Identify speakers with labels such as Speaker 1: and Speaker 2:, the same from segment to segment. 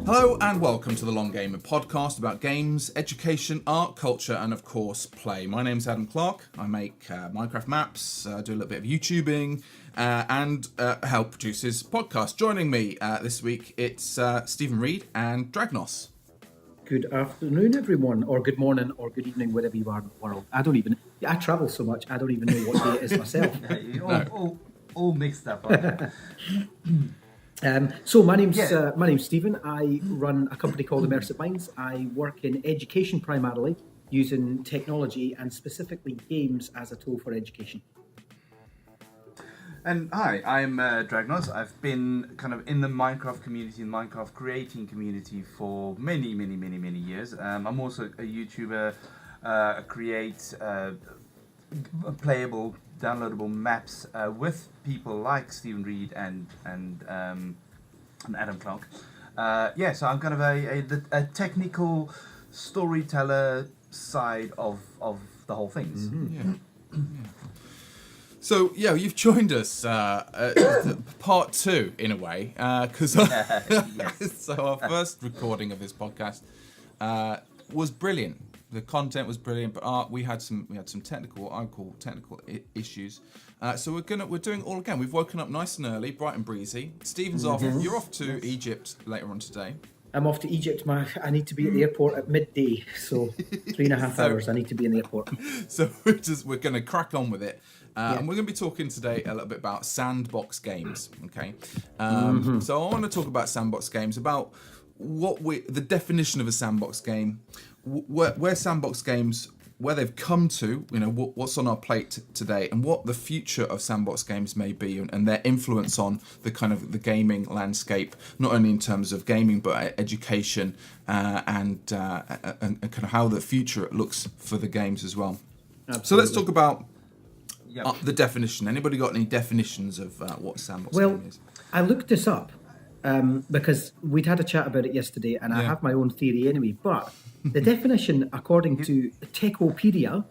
Speaker 1: Hello and welcome to the Long Game, a podcast about games, education, art, culture, and of course play. My name's Adam Clarke. I make Minecraft maps, do a little bit of YouTubing, and help produce his podcast. Joining me this week, it's Stephen Reid and Dragnoz.
Speaker 2: Good afternoon, everyone, or good morning, or good evening, wherever you are in the world. I travel so much, I don't even know what day it is myself.
Speaker 3: all mixed up.
Speaker 2: So my name's Stephen. I run a company called Immersive Minds. I work in education primarily, using technology and specifically games as a tool for education.
Speaker 3: And hi, I'm Dragnoz. I've been kind of in the Minecraft community, and Minecraft creating community for many years. I'm also a YouTuber, create playable, downloadable maps with people like Stephen Reid and Adam Clarke. So I'm kind of a technical storyteller side of the whole things.
Speaker 1: Mm-hmm. Yeah. So, you've joined us part two, in a way, because so our first recording of this podcast was brilliant. The content was brilliant, but we had some technical, what I call technical issues. So we're doing it all again. We've woken up nice and early, bright and breezy. Stephen's off. You're off to Egypt later on today.
Speaker 2: I'm off to Egypt. I need to be at the airport at midday, so 3.5 hours I need to be in the airport.
Speaker 1: So we're going to crack on with it. And we're going to be talking today a little bit about SANDBOX games, okay? So I want to talk about SANDBOX games, about the definition of a SANDBOX game, where SANDBOX games, where they've come to, what's on our plate today, and what the future of SANDBOX games may be, and their influence on the kind of the gaming landscape, not only in terms of gaming but education and kind of how the future looks for the games as well. Absolutely. So let's talk about the definition. Anybody got any definitions of what a SANDBOX game is?
Speaker 2: I looked this up because we'd had a chat about it yesterday, and I have my own theory anyway, but the definition, according to Techopedia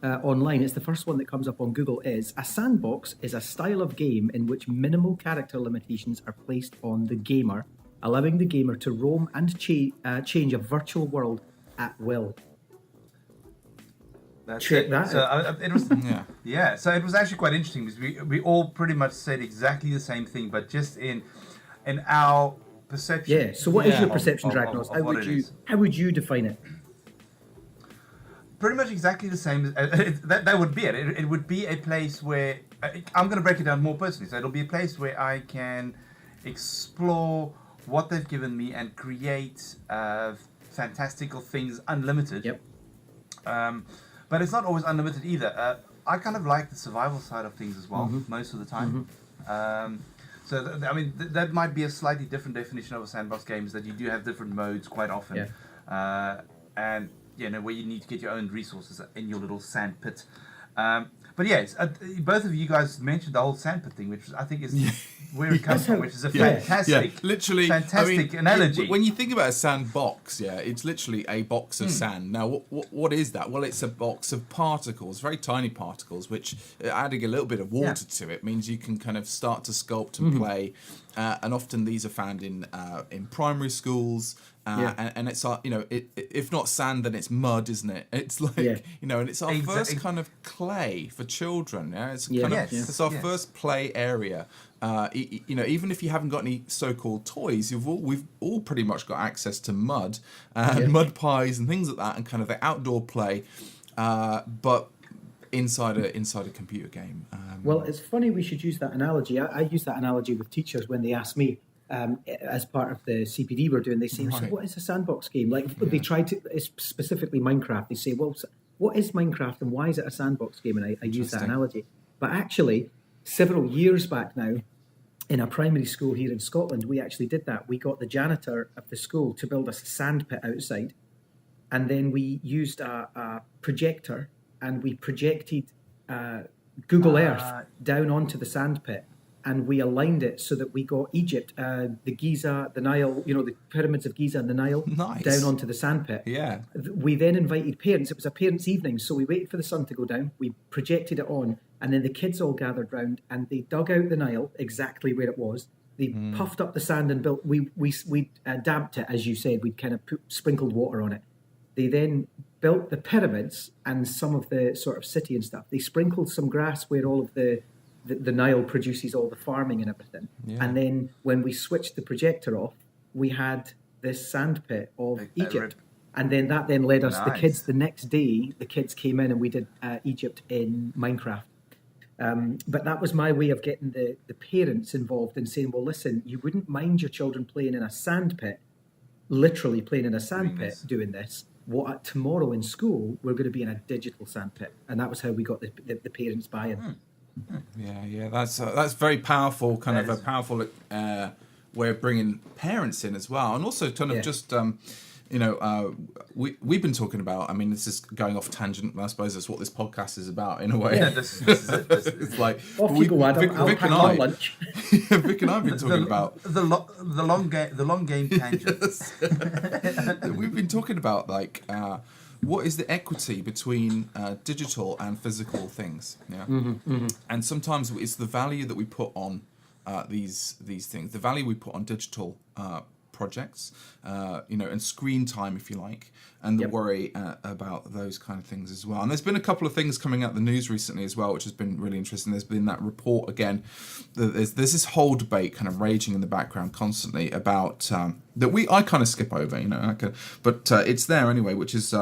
Speaker 2: online, it's the first one that comes up on Google, is a sandbox is a style of game in which minimal character limitations are placed on the gamer, allowing the gamer to roam and change a virtual world at will.
Speaker 3: That's it. So it was, So it was actually quite interesting because we all pretty much said exactly the same thing, but just in our perception.
Speaker 2: Yeah. So what is your perception, Dragnoz? How would you define it?
Speaker 3: Pretty much exactly the same. That would be it. It would be a place where I'm going to break it down more personally. So it'll be a place where I can explore what they've given me and create fantastical things, unlimited.
Speaker 2: Yep.
Speaker 3: But it's not always unlimited either. I kind of like the survival side of things as well, most of the time. So that might be a slightly different definition of a sandbox game, is that you do have different modes quite often, and where you need to get your own resources in your little sand pit. But yes, both of you guys mentioned the whole sandpit thing, which I think is where it comes from, which is a fantastic analogy.
Speaker 1: When you think about a sandbox, it's literally a box of sand. Now, what is that? Well, it's a box of particles, very tiny particles, which adding a little bit of water to it means you can kind of start to sculpt and play. And often these are found in primary schools. And it's if not sand, then it's mud, isn't it? It's like and it's our first kind of clay for children. It's our first play area. Even if you haven't got any so-called toys, we've all pretty much got access to mud and mud pies and things like that, and kind of the outdoor play, but inside a computer game.
Speaker 2: Well, it's funny we should use that analogy. I use that analogy with teachers when they ask me. As part of the CPD we're doing, they say, so what is a sandbox game? They try to, specifically Minecraft, they say, well, what is Minecraft and why is it a sandbox game? And I use that analogy. But actually, several years back now, in a primary school here in Scotland, we actually did that. We got the janitor of the school to build us a sand pit outside, and then we used a projector, and we projected Google Earth down onto the sand pit. And we aligned it so that we got Egypt, the Giza, the Nile, the pyramids of Giza and the Nile down onto the sandpit.
Speaker 1: Yeah.
Speaker 2: We then invited parents. It was a parents' evening, so we waited for the sun to go down. We projected it on, and then the kids all gathered round and they dug out the Nile exactly where it was. They puffed up the sand and built. We damped it, as you said. We kind of sprinkled water on it. They then built the pyramids and some of the sort of city and stuff. They sprinkled some grass where all of the Nile produces all the farming and everything. Yeah. And then when we switched the projector off, we had this sand pit of Egypt. And then that then led us, the kids, the next day, the kids came in and we did Egypt in Minecraft. But that was my way of getting the parents involved and saying, well, listen, you wouldn't mind your children playing in a sand pit, literally playing in a sand pit, doing this. What tomorrow in school, we're going to be in a digital sand pit. And that was how we got the parents buy-in.
Speaker 1: Yeah, that's very powerful, a powerful way of bringing parents in as well. And also kind of just... we've been talking about. I mean, this is going off tangent. I suppose that's what this podcast is about, in a way.
Speaker 3: Yeah, this is it.
Speaker 2: It's like Vic and I.
Speaker 1: Lunch. Vic and I have been talking about
Speaker 3: the long game tangents.
Speaker 1: We've been talking about what is the equity between digital and physical things? Yeah, and sometimes it's the value that we put on these things, the value we put on digital projects, and screen time, if you like, and the worry about those kind of things as well. And there's been a couple of things coming out the news recently as well, which has been really interesting. There's been that report again. There's this whole debate kind of raging in the background constantly about that I kind of skip over, but it's there anyway, which is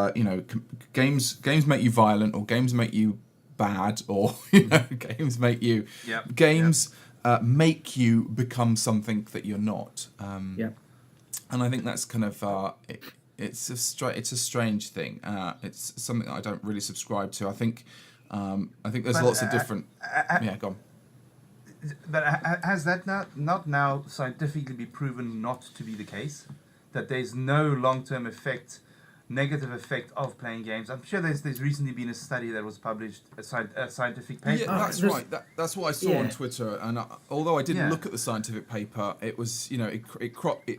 Speaker 1: games make you violent, or games make you bad, or games make you make you become something that you're not. And I think that's kind of it's a strange thing. It's something that I don't really subscribe to. I think there's lots of different. Go on.
Speaker 3: But has that not now scientifically been proven not to be the case? That there's no long-term negative effect of playing games. I'm sure there's recently been a study that was published, a scientific paper.
Speaker 1: Yeah, that's right. That's what I saw on Twitter. And although I didn't look at the scientific paper, it was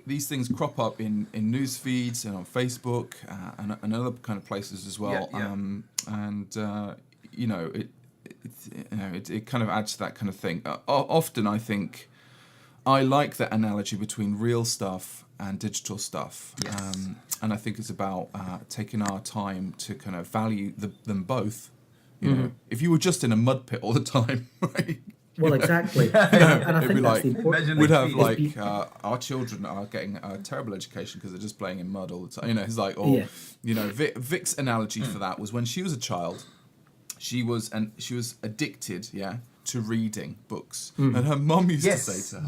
Speaker 1: these things crop up in news feeds and on Facebook and other kind of places as well. It kind of adds to that kind of thing. Often I think I like that analogy between real stuff and digital stuff. Yes. And I think it's about taking our time to kind of value them both. You know, if you were just in a mud pit all the time, right?
Speaker 2: Well, exactly. And I think that's the important.
Speaker 1: We'd have our children are getting a terrible education because they're just playing in mud all the time. It's like, Vic's analogy for that was when she was a child, she was addicted, to reading books, and her mum used to say to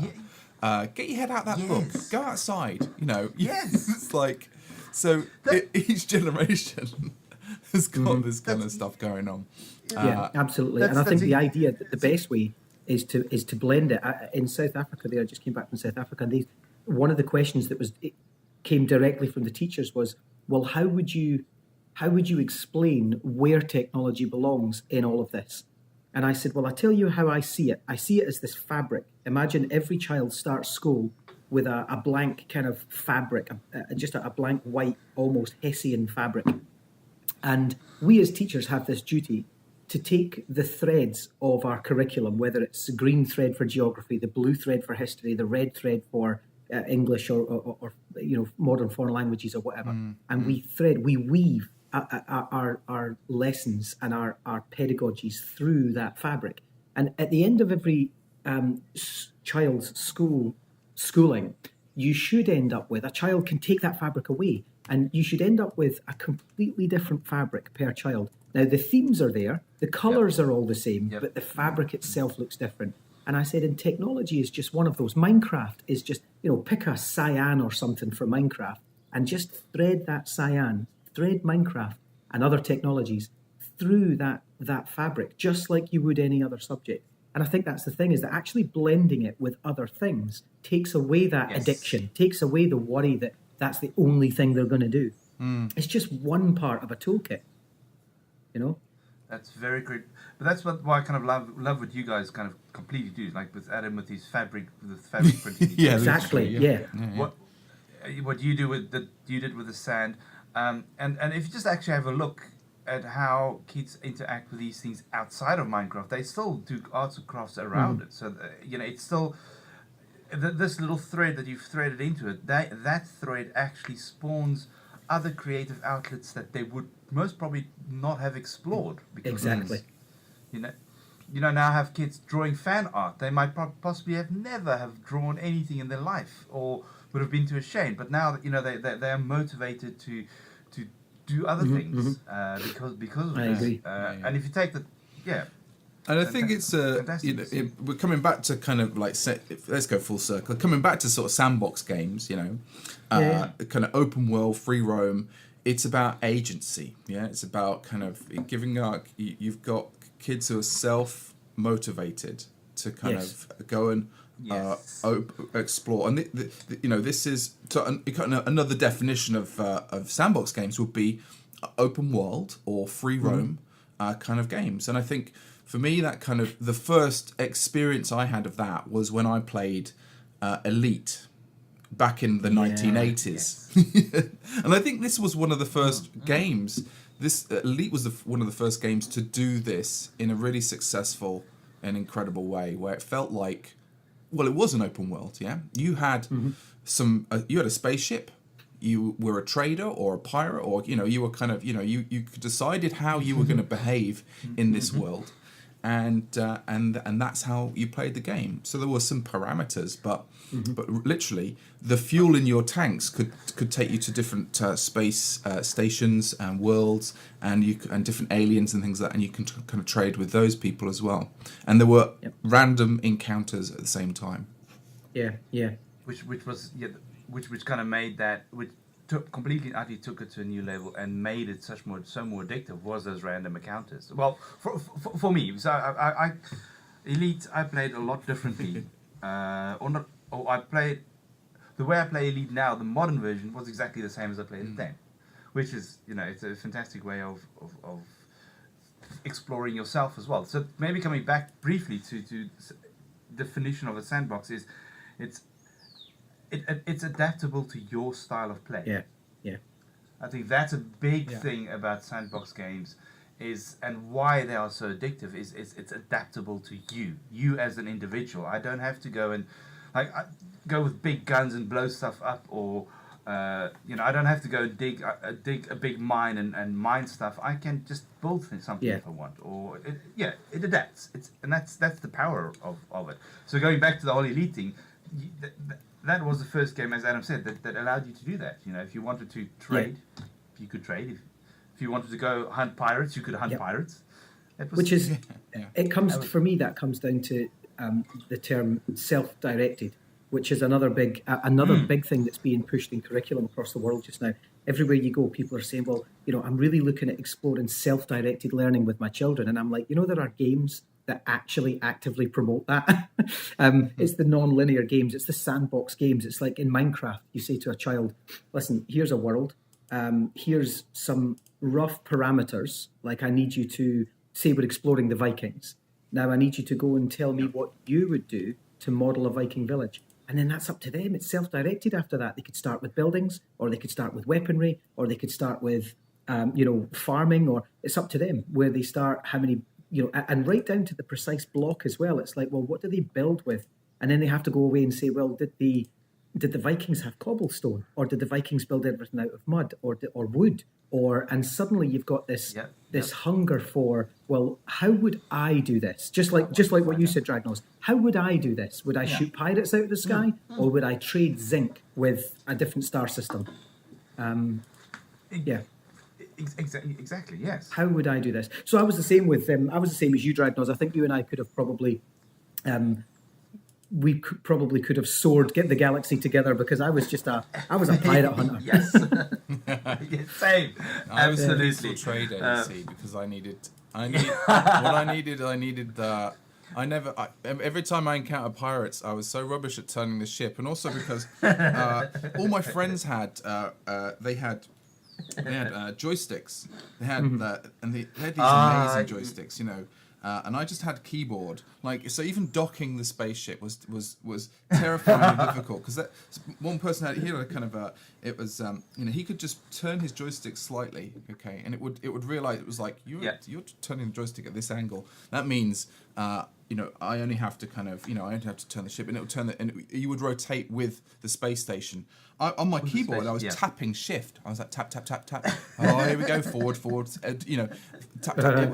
Speaker 1: her, "Get your head out that book. Go outside." It's like, so each generation has got this kind of stuff going on.
Speaker 2: Absolutely. And I think the idea that the best way is to blend it. In South Africa, I just came back from South Africa, and one of the questions that came directly from the teachers was, well, how would you explain where technology belongs in all of this? And I said, well, I tell you how I see it. I see it as this fabric. Imagine every child starts school with a blank kind of fabric, just a blank white, almost Hessian fabric. And we as teachers have this duty to take the threads of our curriculum, whether it's the green thread for geography, the blue thread for history, the red thread for English or modern foreign languages or whatever, and we weave our lessons and our pedagogies through that fabric. And at the end of every child's schooling, you should end up with, a child can take that fabric away, and you should end up with a completely different fabric per child. Now, the themes are there, the colours are all the same, but the fabric itself looks different. And I said, and technology is just one of those. Minecraft is just, pick a cyan or something for Minecraft and just thread Minecraft and other technologies through that fabric, just like you would any other subject. And I think that's the thing, is that actually blending it with other things takes away that addiction, takes away the worry that that's the only thing they're going to do. It's just one part of a toolkit,
Speaker 3: That's very great. But that's why I kind of love what you guys kind of completely do, like with Adam with his fabric printing.
Speaker 2: Exactly.
Speaker 3: What you do you did with the sand, and if you just actually have a look at how kids interact with these things outside of Minecraft, they still do arts and crafts around it. So it's still this little thread that you've threaded into it, that thread actually spawns other creative outlets that they would most probably not have explored. Because
Speaker 2: Exactly.
Speaker 3: Now have kids drawing fan art. They might possibly have never have drawn anything in their life, or would have been too ashamed. But now they are motivated to do other things because of
Speaker 2: I
Speaker 3: this.
Speaker 2: agree.
Speaker 3: And if you take the
Speaker 1: And I think it's we're coming back to kind of like let's go full circle. Coming back to sort of sandbox games, kind of open world, free roam. It's about agency. Yeah, it's about kind of giving out. You've got kids who are self-motivated to kind of go and explore. And this is another definition of sandbox games would be open world or free roam kind of games. And I think for me, that kind of the first experience I had of that was when I played Elite back in the 1980s. And I think this was one of the first games. This Elite was one of the first games to do this in a really successful and incredible way, where it felt like, well, it was an open world. Yeah, you had you had a spaceship. You were a trader or a pirate, or you were kind of you decided how you were going to behave in this world, and that's how you played the game. So there were some parameters, but literally the fuel in your tanks could take you to different space stations and worlds, and different aliens and things like that, and you can kind of trade with those people as well. And there were random encounters at the same time.
Speaker 2: Yeah.
Speaker 3: Which kind of made that, which completely utterly took it to a new level and made it so more addictive, was those random encounters. Well, for me, so I Elite I played a lot differently. The way I play Elite now, the modern version was exactly the same as I played it then, which is it's a fantastic way of exploring yourself as well. So maybe coming back briefly to definition of a sandbox is it's adaptable to your style of play.
Speaker 2: Yeah.
Speaker 3: I think that's a big thing about sandbox games, and why they are so addictive is it's adaptable to you as an individual. I don't have to go and go with big guns and blow stuff up, or I don't have to go dig a big mine and mine stuff. I can just build something if I want, or it adapts. That's the power of it. So going back to the whole Elite thing. That was the first game, as Adam said, that allowed you to do that. If you wanted to trade, you could trade. If you wanted to go hunt pirates, you could hunt pirates.
Speaker 2: Which is, it comes for me. That comes down to the term self-directed, which is another big thing that's being pushed in curriculum across the world just now. Everywhere you go, people are saying, "Well, I'm really looking at exploring self-directed learning with my children," and I'm like, there are games that actually actively promote that. It's the non-linear games. It's the sandbox games. It's like in Minecraft, you say to a child, listen, here's a world. Here's some rough parameters. Like I need you to say we're exploring the Vikings. Now I need you to go and tell me what you would do to model a Viking village. And then that's up to them. It's self-directed after that. They could start with buildings, or they could start with weaponry, or they could start with, farming, or it's up to them where they start, how many, and right down to the precise block as well. It's like, well, what do they build with? And then they have to go away and say, well, did the Vikings have cobblestone, or did the Vikings build everything out of mud or wood? And suddenly you've got this hunger for, well, how would I do this? Just like what you said, Dragnoz. How would I do this? Would I shoot pirates out of the sky, or would I trade zinc with a different star system?
Speaker 3: Exactly. Yes.
Speaker 2: How would I do this? So I was the same with I was the same as you, Dragnoz. I think you and I could have probably, could have soared, get the galaxy together, because I was a pirate hunter.
Speaker 3: Yes. Same.
Speaker 1: I was a
Speaker 3: Absolutely.
Speaker 1: peaceful trade agency because I needed every time I encountered pirates, I was so rubbish at turning the ship, and also because all my friends had joysticks. They had they had these amazing joysticks, and I just had keyboard. So even docking the spaceship was terrifyingly difficult, because that one person had he could just turn his joystick slightly, and it would realize it was like you're turning the joystick at this angle. That means I only have to I only have to turn the ship, and it would turn and you would rotate with the space station. On my keyboard, I was tapping shift. I was like tap tap tap tap. Oh, here we go, forward. Tap tap.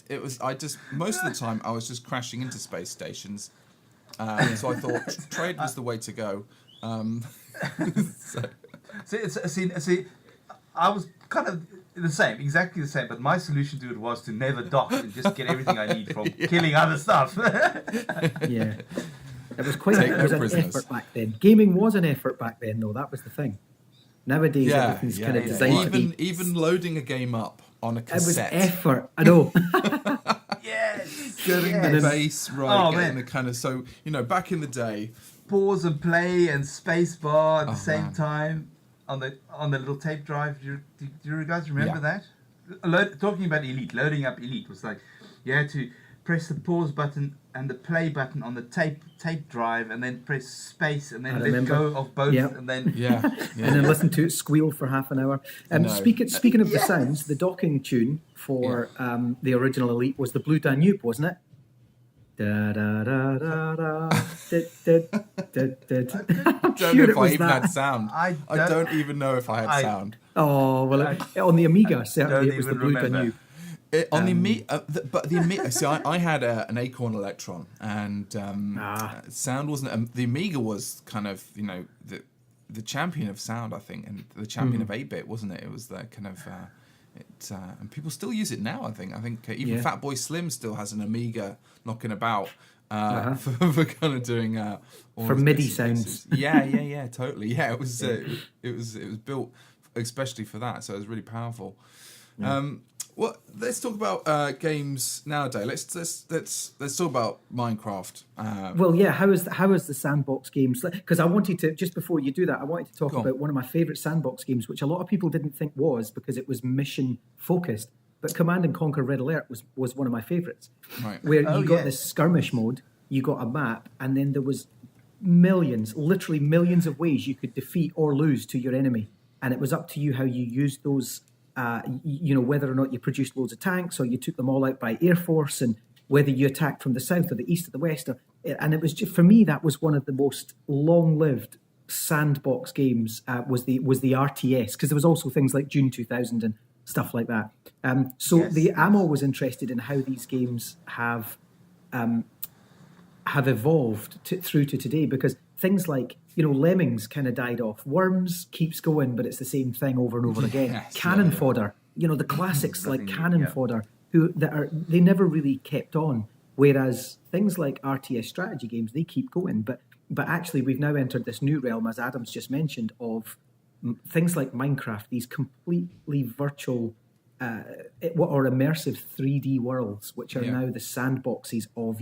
Speaker 1: It was. I just most of the time I was just crashing into space stations. So I thought trade was the way to go.
Speaker 3: See, I was kind of exactly the same, but my solution to it was to never dock and just get everything I need from killing other stuff.
Speaker 2: Yeah. It was an effort back then. Gaming was an effort back then, though. That was the thing. Nowadays, everything's kind of designed to be...
Speaker 1: Even loading a game up on a cassette.
Speaker 2: It was effort, I know.
Speaker 3: Yes!
Speaker 1: Getting the bass right, getting the kind of... So, back in the day...
Speaker 3: Pause and play and space bar at the same time on the little tape drive. Do you guys remember that? Talking about Elite, loading up Elite was like you had to press the pause button and the play button on the tape drive, and then press space, and then let go of both, and then
Speaker 2: and then listen to it squeal for half an hour. Speaking of the sounds, the docking tune for the original Elite was the Blue Danube, wasn't it? Da da da da da.
Speaker 1: I don't know if I even had sound. I don't even know if I had sound.
Speaker 2: Oh well, on the Amiga certainly it was the Blue Danube.
Speaker 1: On the Amiga, but the Amiga. See, I had an Acorn Electron, and sound wasn't. The Amiga was kind of the champion of sound, I think, and the champion of 8-bit, wasn't it? It was the kind of. And people still use it now. I think even Fatboy Slim still has an Amiga knocking about for kind of doing
Speaker 2: for MIDI sounds.
Speaker 1: Yeah, totally. Yeah, it was built especially for that, so it was really powerful. Well, let's talk about games nowadays. Let's talk about Minecraft.
Speaker 2: How is the sandbox games? Because I wanted to, just before you do that, I wanted to talk about one of my favourite sandbox games, which a lot of people didn't think was, because it was mission focused. But Command and Conquer Red Alert was one of my favourites, where you got this skirmish mode, you got a map, and then there was literally millions of ways you could defeat or lose to your enemy, and it was up to you how you used those. Whether or not you produced loads of tanks or you took them all out by Air Force, and whether you attacked from the south or the east or the west. And it was just, for me, that was one of the most long-lived sandbox games, was the RTS, because there was also things like June 2000 and stuff like that. I'm always interested in how these games have evolved through to today, because things like Lemmings kind of died off. Worms keeps going, but it's the same thing over and over again. Cannon fodder, the classics like Cannon fodder, they never really kept on. Whereas things like RTS strategy games, they keep going. But actually, we've now entered this new realm, as Adam's just mentioned, of things like Minecraft, these completely virtual or immersive 3D worlds, which are now the sandboxes of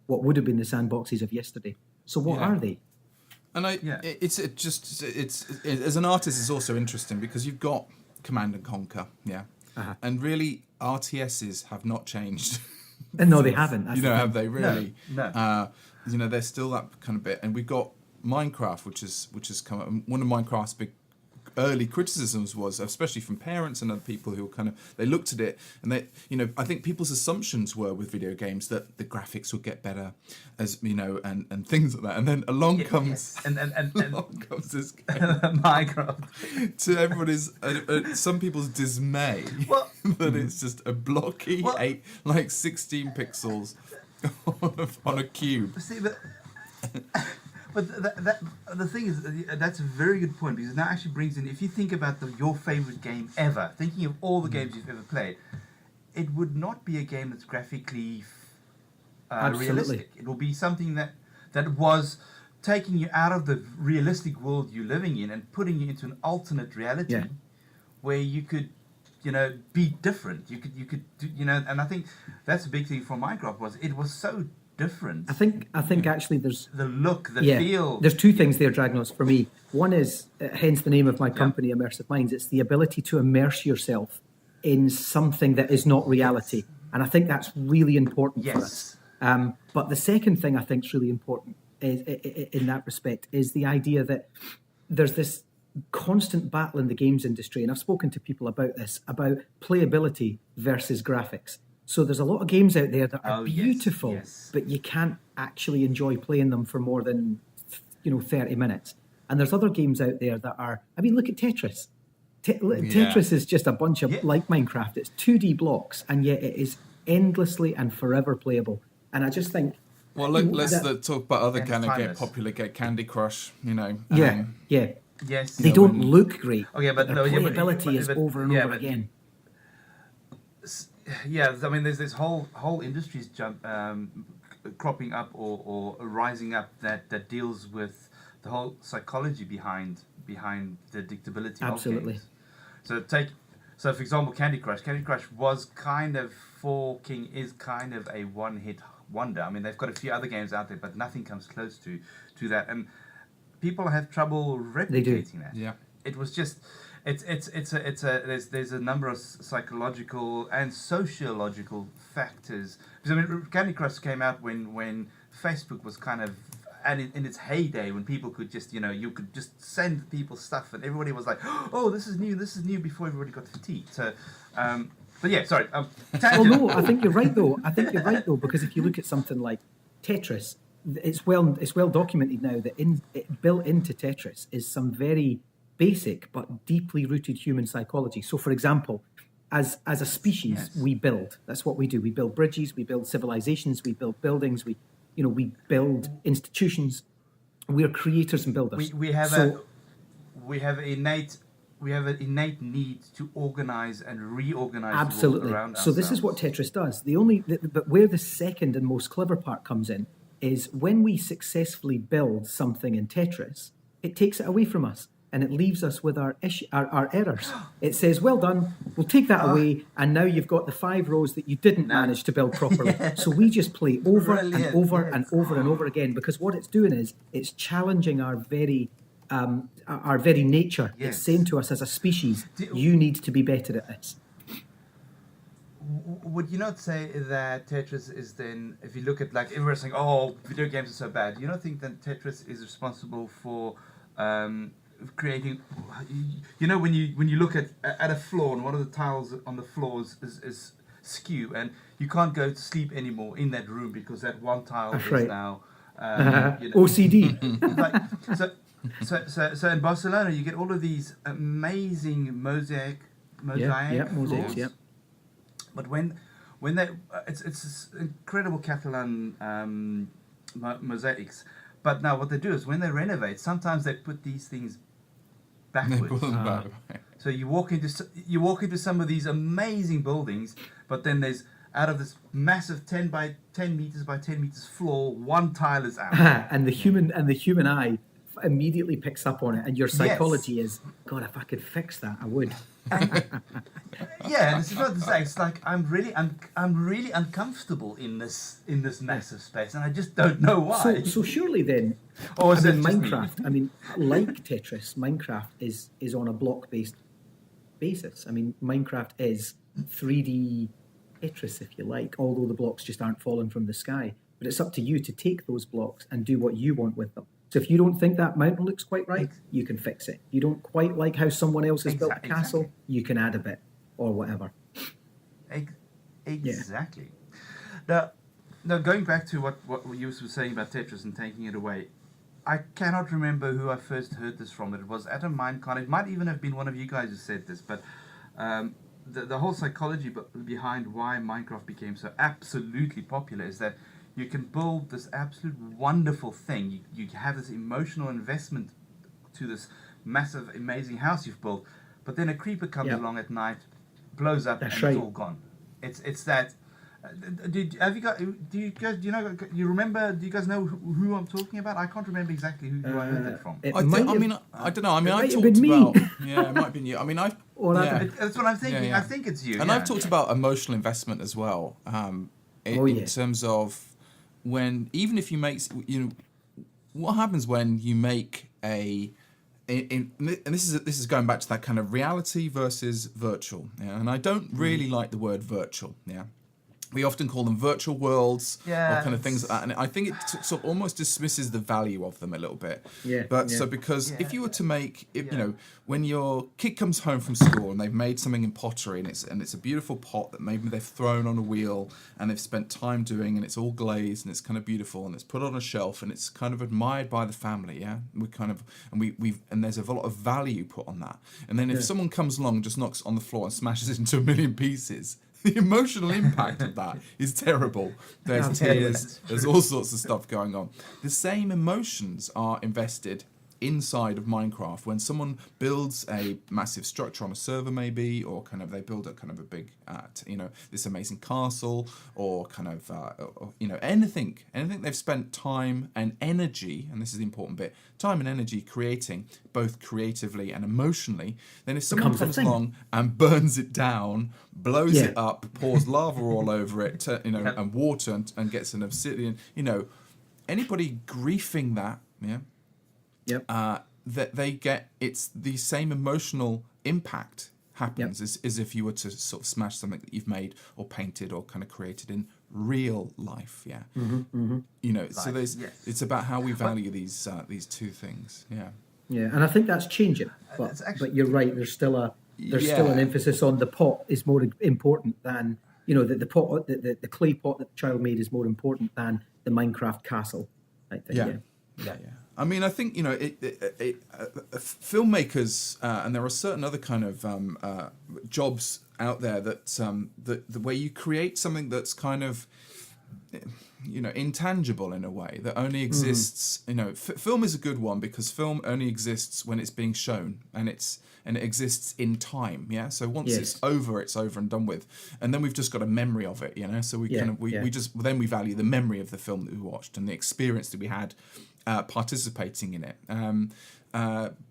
Speaker 2: what would have been the sandboxes of yesterday. So what are they?
Speaker 1: And it's as an artist, it's also interesting because you've got Command and Conquer, and really RTSs have not changed.
Speaker 2: No, they haven't.
Speaker 1: Have they really?
Speaker 3: No.
Speaker 1: They're still that kind of bit, and we've got Minecraft, which has come up. One of Minecraft's big early criticisms was, especially from parents and other people who they looked at it and they, I think people's assumptions were with video games that the graphics would get better, as and things like that, and then along comes this game,
Speaker 3: Minecraft,
Speaker 1: to everybody's some people's dismay that it's just a blocky 16 pixels on a cube.
Speaker 3: See, but the thing is, that's a very good point, because that actually brings in, if you think about your favorite game ever, thinking of all the games you've ever played, it would not be a game that's graphically realistic. It will be something that was taking you out of the realistic world you're living in and putting you into an alternate reality where you could, be different. You could do, and I think that's a big thing for Minecraft it was so different.
Speaker 2: I think actually there's
Speaker 3: the look, the feel.
Speaker 2: There's two things there, Dragnoz, for me. One is, hence the name of my company, Immersive Minds. It's the ability to immerse yourself in something that is not reality, and I think that's really important for us. But the second thing I think is really important in that respect is the idea that there's this constant battle in the games industry, and I've spoken to people about this, about playability versus graphics. So there's a lot of games out there that are
Speaker 3: Oh, yes,
Speaker 2: beautiful,
Speaker 3: yes.
Speaker 2: but you can't actually enjoy playing them for more than 30 minutes. And there's other games out there that are, I mean, look at Tetris. Tetris is just a bunch of, like Minecraft, it's 2D blocks, and yet it is endlessly and forever playable. And I just think...
Speaker 1: Well, let's talk about other kind of get popular, Candy Crush,
Speaker 2: Yeah.
Speaker 3: Yes.
Speaker 2: They don't look great.
Speaker 3: Okay, but
Speaker 2: their playability is over and over again.
Speaker 3: Yeah, I mean, there's this whole industries cropping up or rising up that deals with the whole psychology behind the addictability
Speaker 2: Absolutely.
Speaker 3: of games. So for example, Candy Crush was kind of is kind of a one-hit wonder. I mean, they've got a few other games out there, but nothing comes close to that, and people have trouble replicating that.
Speaker 1: Yeah,
Speaker 3: it was just there's a number of psychological and sociological factors. Because I mean, Candy Crush came out when Facebook was kind of in its heyday, when people could just you could just send people stuff and everybody was like, oh, this is new, before everybody got fatigued. So but yeah, sorry.
Speaker 2: Well, no, I think you're right though. Because if you look at something like Tetris, it's well documented now that built into Tetris is some very basic but deeply rooted human psychology. So, for example, as a species, we build. That's what we do. We build bridges. We build civilizations. We build buildings. We build institutions. We are creators and builders.
Speaker 3: We have an innate need to organize and reorganize
Speaker 2: absolutely
Speaker 3: the world around
Speaker 2: so
Speaker 3: ourselves.
Speaker 2: This is what Tetris does. But where the second and most clever part comes in is when we successfully build something in Tetris, it takes it away from us and it leaves us with our errors. It says, well done, we'll take that away, and now you've got the 5 rows that you didn't manage to build properly. So we just play over and over and over and over again, because what it's doing is it's challenging our very nature. It's saying to us as a species, you need to be better at this.
Speaker 3: Would you not say that Tetris is then, if you look at, like, everyone's saying, oh, video games are so bad, do you not think that Tetris is responsible for creating, when you look at a floor and one of the tiles on the floors is skew, and you can't go to sleep anymore in that room because that one tile is now
Speaker 2: OCD.
Speaker 3: So in Barcelona you get all of these amazing mosaics.
Speaker 2: Mosaics.
Speaker 3: But when they it's incredible Catalan mosaics. But now what they do is when they renovate, sometimes they put these things backwards. So you walk into some of these amazing buildings, but then there's, out of this massive 10 by 10 meters by 10 meters floor, one tile is out.
Speaker 2: And the human eye immediately picks up on it, and your psychology is, God, if I could fix that, I would.
Speaker 3: Yeah, and it's not to say, it's like I'm really uncomfortable in this massive space, and I just don't know why.
Speaker 2: So surely then, Minecraft. I mean, like Tetris, Minecraft is on a block-based basis. I mean, Minecraft is 3D Tetris, if you like, although the blocks just aren't falling from the sky. But it's up to you to take those blocks and do what you want with them. So if you don't think that mountain looks quite right, you can fix it. You don't quite like how someone else has built a castle, you can add a bit or whatever.
Speaker 3: Exactly. Now, going back to what you were saying about Tetris and taking it away, I cannot remember who I first heard this from. It was Adam Clarke. It might even have been one of you guys who said this, but the whole psychology behind why Minecraft became so absolutely popular is that you can build this absolute wonderful thing. You have this emotional investment to this massive, amazing house you've built, but then a creeper comes along at night, blows up, it's all gone. It's that. Do you guys know who I'm talking about? I can't remember exactly who I heard that from.
Speaker 1: I don't know. I mean, I've talked about. Yeah, it might have been you. I mean, that's
Speaker 3: what I'm thinking.
Speaker 1: Yeah.
Speaker 3: I think it's you.
Speaker 1: And I've talked about emotional investment as well. In terms of even if you make, what happens when you make and this is going back to that kind of reality versus virtual. Yeah? And I don't really like the word virtual. Yeah. we often call them virtual worlds or
Speaker 3: Yeah,
Speaker 1: kind of things like that. And I think it sort of almost dismisses the value of them a little bit.
Speaker 2: Yeah,
Speaker 1: But
Speaker 2: yeah.
Speaker 1: so because if you were to make, you
Speaker 3: Yeah.
Speaker 1: know, when your kid comes home from school and they've made something in pottery and it's a beautiful pot that maybe they've thrown on a wheel and they've spent time doing, and it's all glazed and it's kind of beautiful and it's put on a shelf and it's kind of admired by the family, yeah. We kind of and there's a lot of value put on that. And then if someone comes along and just knocks on the floor and smashes it into a million pieces, the emotional impact of that is terrible. There's tears, there's all sorts of stuff going on. The same emotions are invested inside of Minecraft when someone builds a massive structure on a server, maybe, or kind of they build a kind of a big, you know, this amazing castle, or kind of, you know, anything they've spent time and energy, and this is the important bit, time and energy creating, both creatively and emotionally. Then if someone comes along and burns it down, blows it up, pours lava all over it, you know, and water, and gets an obsidian, you know, anybody griefing that, yeah.
Speaker 2: Yep.
Speaker 1: That they get, it's the same emotional impact happens as if you were to sort of smash something that you've made or painted or kind of created in real life. Yeah. You know, so there's it's about how we value these two things. Yeah.
Speaker 2: Yeah, and I think that's changing. But you're right. There's still an emphasis on the pot is more important than, you know, the pot, the clay pot that the child made is more important than the Minecraft castle. I think.
Speaker 1: Yeah. I mean, I think, you know, filmmakers, and there are certain other kind of jobs out there that the way you create something that's kind of, you know, intangible in a way that only exists. You know, film is a good one because film only exists when it's being shown, and it exists in time. Yeah. So once it's over and done with, and then we've just got a memory of it. You know, so we value the memory of the film that we watched and the experience that we had. Participating in it,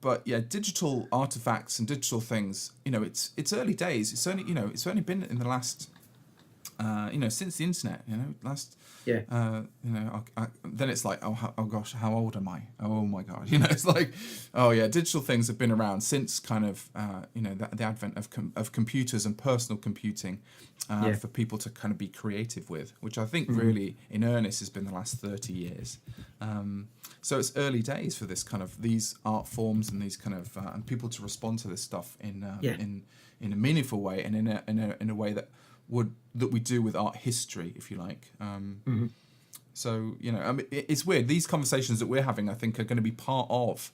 Speaker 1: but yeah, digital artifacts and digital things. You know, it's early days. It's only been in the last, you know, since the internet. You know, you know, then it's like, oh gosh, how old am I? Oh my god, you know, it's like, oh yeah, digital things have been around since kind of, you know, the advent of computers and personal computing, for people to kind of be creative with, which I think really in earnest has been the last 30 years. So it's early days for this kind of these art forms and these kind of and people to respond to this stuff in a meaningful way and in a way that we do with art history, if you like. So, you know, I mean, it's weird. These conversations that we're having, I think, are going to be part of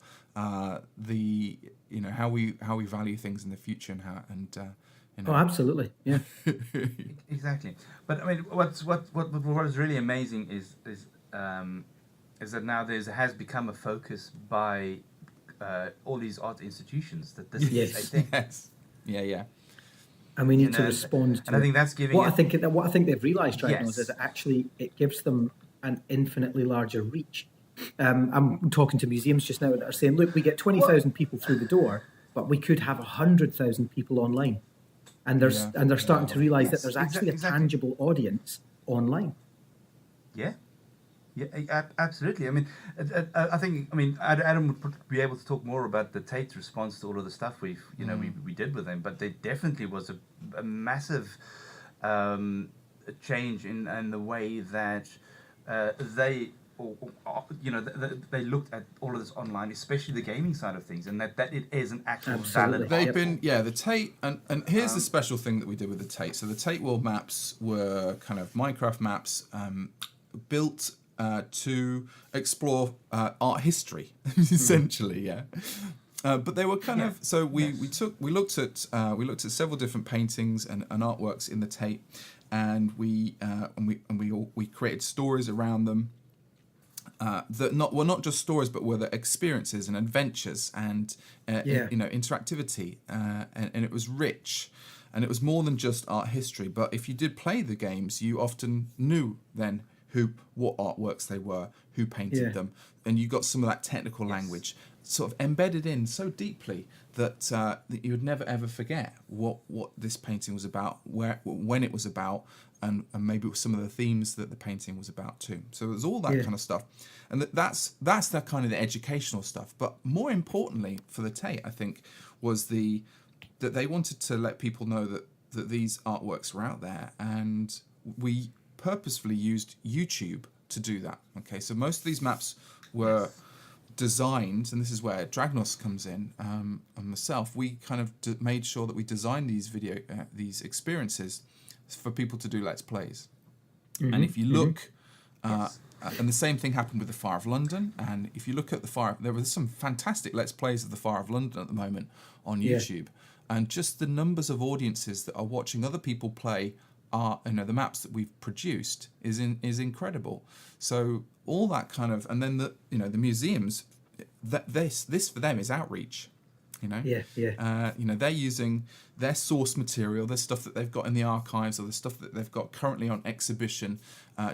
Speaker 1: the, you know, how we value things in the future and how you know.
Speaker 2: Oh, absolutely, yeah.
Speaker 3: Exactly. But I mean, what is really amazing is that now has become a focus by all these art institutions that this is a thing.
Speaker 1: Yes. Yeah.
Speaker 2: And we need to respond to.
Speaker 3: And I think that's giving.
Speaker 2: What I think they've realised, Dragnoz, is that actually it gives them an infinitely larger reach. I'm talking to museums just now that are saying, look, we get 20,000 people through the door, but we could have 100,000 people online, and they're starting to realise that there's actually a tangible audience online.
Speaker 3: Yeah. Yeah, absolutely. I mean, I think Adam would be able to talk more about the Tate's response to all of the stuff we did with them, but there definitely was a massive change in the way that they looked at all of this online, especially the gaming side of things, and that it is an actual valid.
Speaker 1: They've been the Tate, and here's the special thing that we did with the Tate. So the Tate World maps were kind of Minecraft maps built to explore art history, essentially, but they were kind of so we looked at several different paintings and artworks in the Tate, and we created stories around them that were not just stories, but were the experiences and adventures and interactivity, and it was rich. And it was more than just art history. But if you did play the games, you often knew then what artworks they were, who painted them, and you got some of that technical language sort of embedded in so deeply that you would never ever forget what this painting was about, when it was about, and maybe some of the themes that the painting was about too. So there's all that kind of stuff, and that's that kind of the educational stuff. But more importantly for the Tate, I think, was that they wanted to let people know that these artworks were out there and we purposefully used YouTube to do that. Okay, so most of these maps were designed, and this is where Dragnoz comes in, and myself. We kind of made sure that we designed these experiences for people to do Let's Plays. And if you look, and the same thing happened with the Fire of London. And if you look at there were some fantastic Let's Plays of the Fire of London at the moment on YouTube, and just the numbers of audiences that are watching other people play the maps that we've produced is incredible. So all that kind of, and then the museums, this for them is outreach. They're using their source material, the stuff that they've got in the archives, or the stuff that they've got currently on exhibition,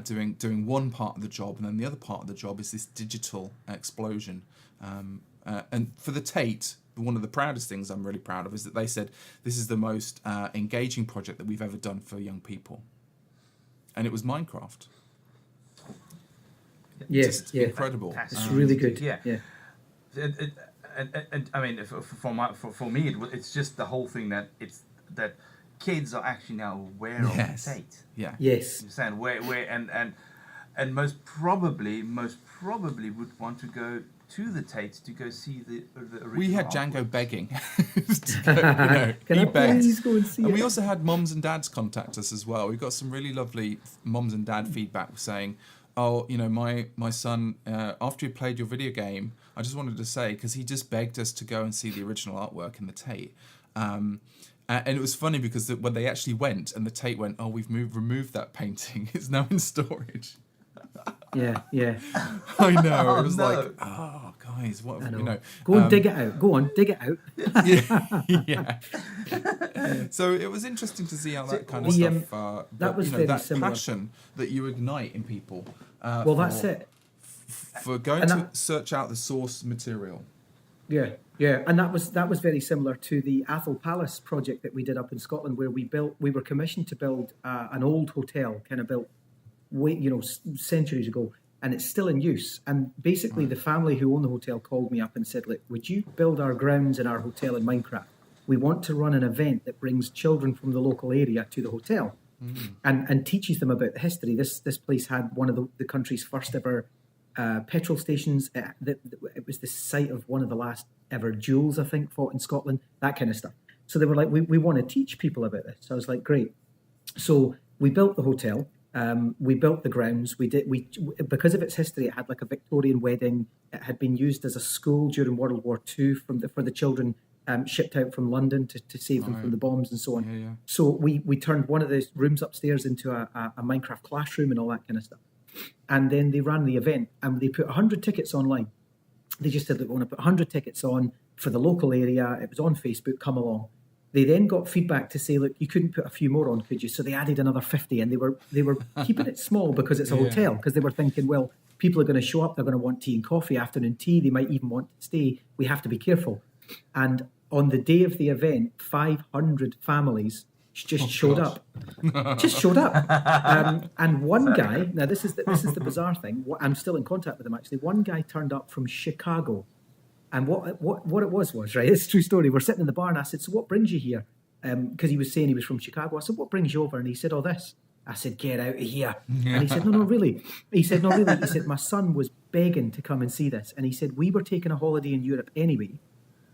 Speaker 1: doing one part of the job, and then the other part of the job is this digital explosion. And for the Tate, one of the proudest things I'm really proud of is that they said this is the most engaging project that we've ever done for young people, and it was Minecraft.
Speaker 2: Yes,
Speaker 1: incredible.
Speaker 2: It's really good.
Speaker 3: Yeah. And I mean, for me, it's just the whole thing that kids are actually now aware of the Tate.
Speaker 1: Yeah.
Speaker 2: Yes.
Speaker 3: You understand where and most probably would want to go to the Tate to go see the original.
Speaker 1: We had
Speaker 3: artwork.
Speaker 1: Django begging.
Speaker 2: Can I please go and see
Speaker 1: And
Speaker 2: it?
Speaker 1: we also had moms and dads contact us as well. We got some really lovely moms and dad feedback saying, "Oh, my son, after he played your video game, I just wanted to say, because he just begged us to go and see the original artwork in the Tate." And it was funny because when they actually went, and the Tate went, "Oh, we've removed that painting. It's now in storage."
Speaker 2: Yeah.
Speaker 1: I know. It was like, oh, guys, what have
Speaker 2: Go and dig it out. Go on, dig it out.
Speaker 1: yeah. So it was interesting to see how that kind of stuff.
Speaker 2: That was very
Speaker 1: that
Speaker 2: similar.
Speaker 1: passion that you ignite in people.
Speaker 2: That's it.
Speaker 1: For going to search out the source material.
Speaker 2: Yeah, and that was very similar to the Athol Palace project that we did up in Scotland, where we were commissioned to build an old hotel, kind of built centuries ago, and it's still in use. And basically, the family who own the hotel called me up and said, "Look, would you build our grounds in our hotel in Minecraft? We want to run an event that brings children from the local area to the hotel and teaches them about the history." This place had one of the country's first ever petrol stations. It was the site of one of the last ever duels, I think, fought in Scotland, that kind of stuff. So they were like, we want to teach people about this. So I was like, great. So we built the hotel. We built the grounds. We because of its history, it had like a Victorian wedding. It had been used as a school during World War II for the children shipped out from London to save them from the bombs and so on.
Speaker 1: Yeah.
Speaker 2: So we turned one of the rooms upstairs into a Minecraft classroom and all that kind of stuff. And then they ran the event, and they put 100 tickets online. They just said, "Look, we want to put 100 tickets on for the local area." It was on Facebook. Come along. They then got feedback to say, "Look, you couldn't put a few more on, could you?" So they added another 50, and they were keeping it small because it's a hotel. Because they were thinking, well, people are going to show up. They're going to want tea and coffee, afternoon tea. They might even want to stay. We have to be careful. And on the day of the event, 500 families just showed up. Just showed up. And one guy, now this is the bizarre thing. I'm still in contact with him actually. One guy turned up from Chicago, and what it was right. It's a true story. We're sitting in the bar, and I said, "So what brings you here?" Because he was saying he was from Chicago. I said, "What brings you over?" And he said, "Oh, this." I said, "Get out of here." And he said, No, really. He said, "No, really." He said, "My son was begging to come and see this." And he said, "We were taking a holiday in Europe anyway."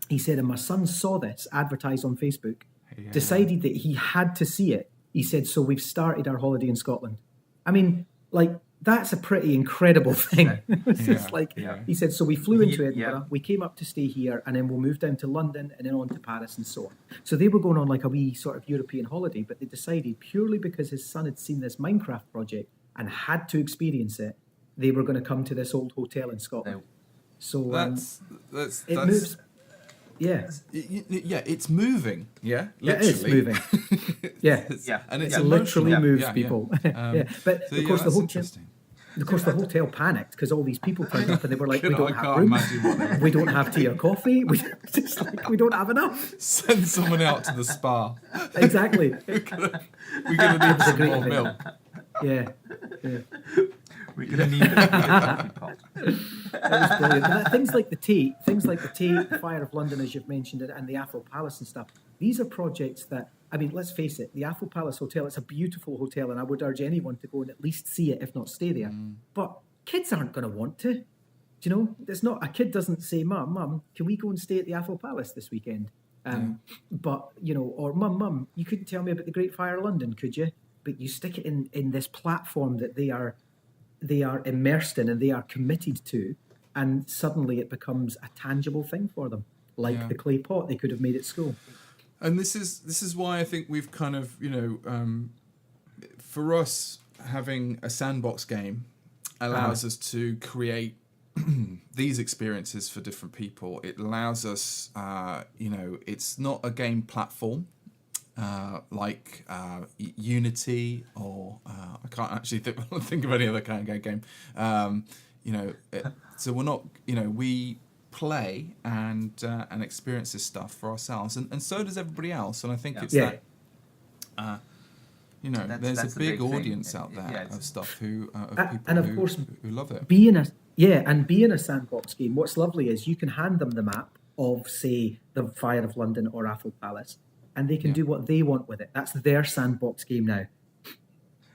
Speaker 2: He said, "And my son saw this advertised on Facebook, decided that he had to see it." He said, "So we've started our holiday in Scotland." I mean, like, that's a pretty incredible thing. It's just like, he said, "So we flew into Edinburgh, we came up to stay here, and then we'll move down to London and then on to Paris and so on." So they were going on like a wee sort of European holiday, but they decided purely because his son had seen this Minecraft project and had to experience it, they were going to come to this old hotel in Scotland. So
Speaker 1: that's
Speaker 2: moves. Yeah.
Speaker 1: It's moving. Yeah,
Speaker 2: literally. It is moving.
Speaker 1: And it's
Speaker 2: it literally moves
Speaker 1: yeah,
Speaker 2: people.
Speaker 1: Yeah.
Speaker 2: But
Speaker 1: so,
Speaker 2: of course, the hotel panicked because all these people turned up and they were like, "We don't have room. We don't have tea or coffee. We don't have enough."
Speaker 1: Send someone out to the spa.
Speaker 2: Exactly.
Speaker 1: We're gonna need some more milk.
Speaker 2: Yeah.
Speaker 3: We're gonna need a coffee pot.
Speaker 2: was brilliant. But things like the Tate, the Fire of London, as you've mentioned, and the Atholl Palace and stuff. These are projects that, I mean, let's face it, the Atholl Palace Hotel, it's a beautiful hotel, and I would urge anyone to go and at least see it, if not stay there. But kids aren't going to want to. Do you know? It's not, a kid doesn't say, Mum, can we go and stay at the Atholl Palace this weekend? But, you know, or Mum, you couldn't tell me about the Great Fire of London, could you? But you stick it in this platform that they are immersed in and they are committed to, and suddenly it becomes a tangible thing for them, like the clay pot they could have made at school.
Speaker 1: And this is why I think we've kind of, you know, for us, having a sandbox game allows us to create these experiences for different people. It allows us, you know, it's not a game platform like Unity or I can't actually think of any other kind of game. You know, so we're not, you know, we play and experience this stuff for ourselves, and so does everybody else. And I think it's that. You know, there's a big audience out there of stuff of people
Speaker 2: and of course,
Speaker 1: who love it.
Speaker 2: Being a sandbox game, what's lovely is you can hand them the map of, say, the Fire of London or Atholl Palace, and they can do what they want with it. That's their sandbox game now.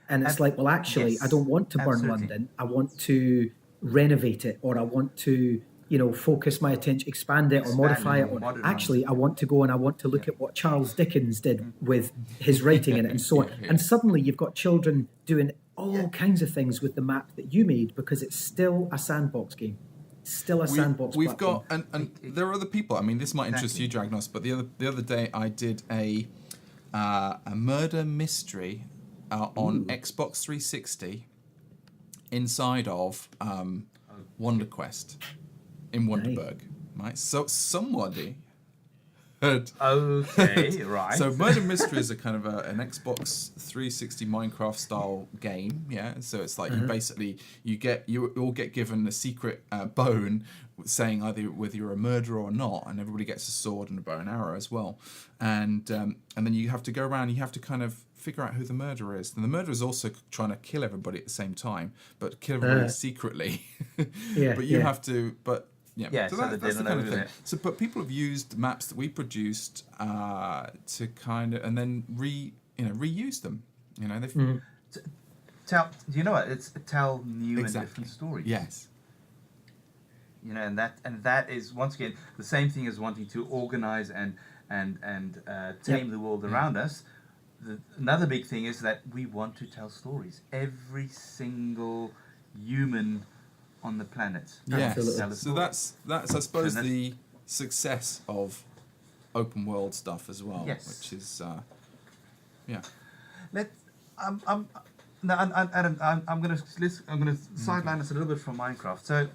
Speaker 2: And it's like, well, actually, I don't want to burn London. I want to renovate it, or I want to, you know, focus my attention, expand it, or modify it. Or actually, I want to go and I want to look at what Charles Dickens did with his writing in it, and so on. And suddenly, you've got children doing all kinds of things with the map that you made, because it's still a sandbox game. Still a sandbox.
Speaker 1: We've
Speaker 2: platform.
Speaker 1: got, and there are other people. I mean, this might interest you, Dragnoz. But the other day, I did a murder mystery on Xbox 360 inside of Wonder Quest in Wonderburg. Right, so somebody heard.
Speaker 3: Okay, right.
Speaker 1: So Murder Mystery is a kind of an Xbox 360 Minecraft style game, yeah. So it's like you all get given a secret bone saying either whether you're a murderer or not, and everybody gets a sword and a bow and arrow as well, and then you have to go around. You have to kind of figure out who the murderer is, and the murderer is also trying to kill everybody at the same time, but kill everybody secretly. But you have to, so that's the kind of thing. So, but people have used maps that we produced to kind of, and then reuse them. You know, they've
Speaker 3: tell. You know what? It's tell new and different stories.
Speaker 1: Yes.
Speaker 3: You know, and that is once again the same thing as wanting to organize and tame the world around us. Another big thing is that we want to tell stories. Every single human on the planet.
Speaker 1: Yes. So that's I suppose the success of open world stuff as well.
Speaker 3: Yes.
Speaker 1: Which is
Speaker 3: Adam, I'm gonna sideline us a little bit from Minecraft. So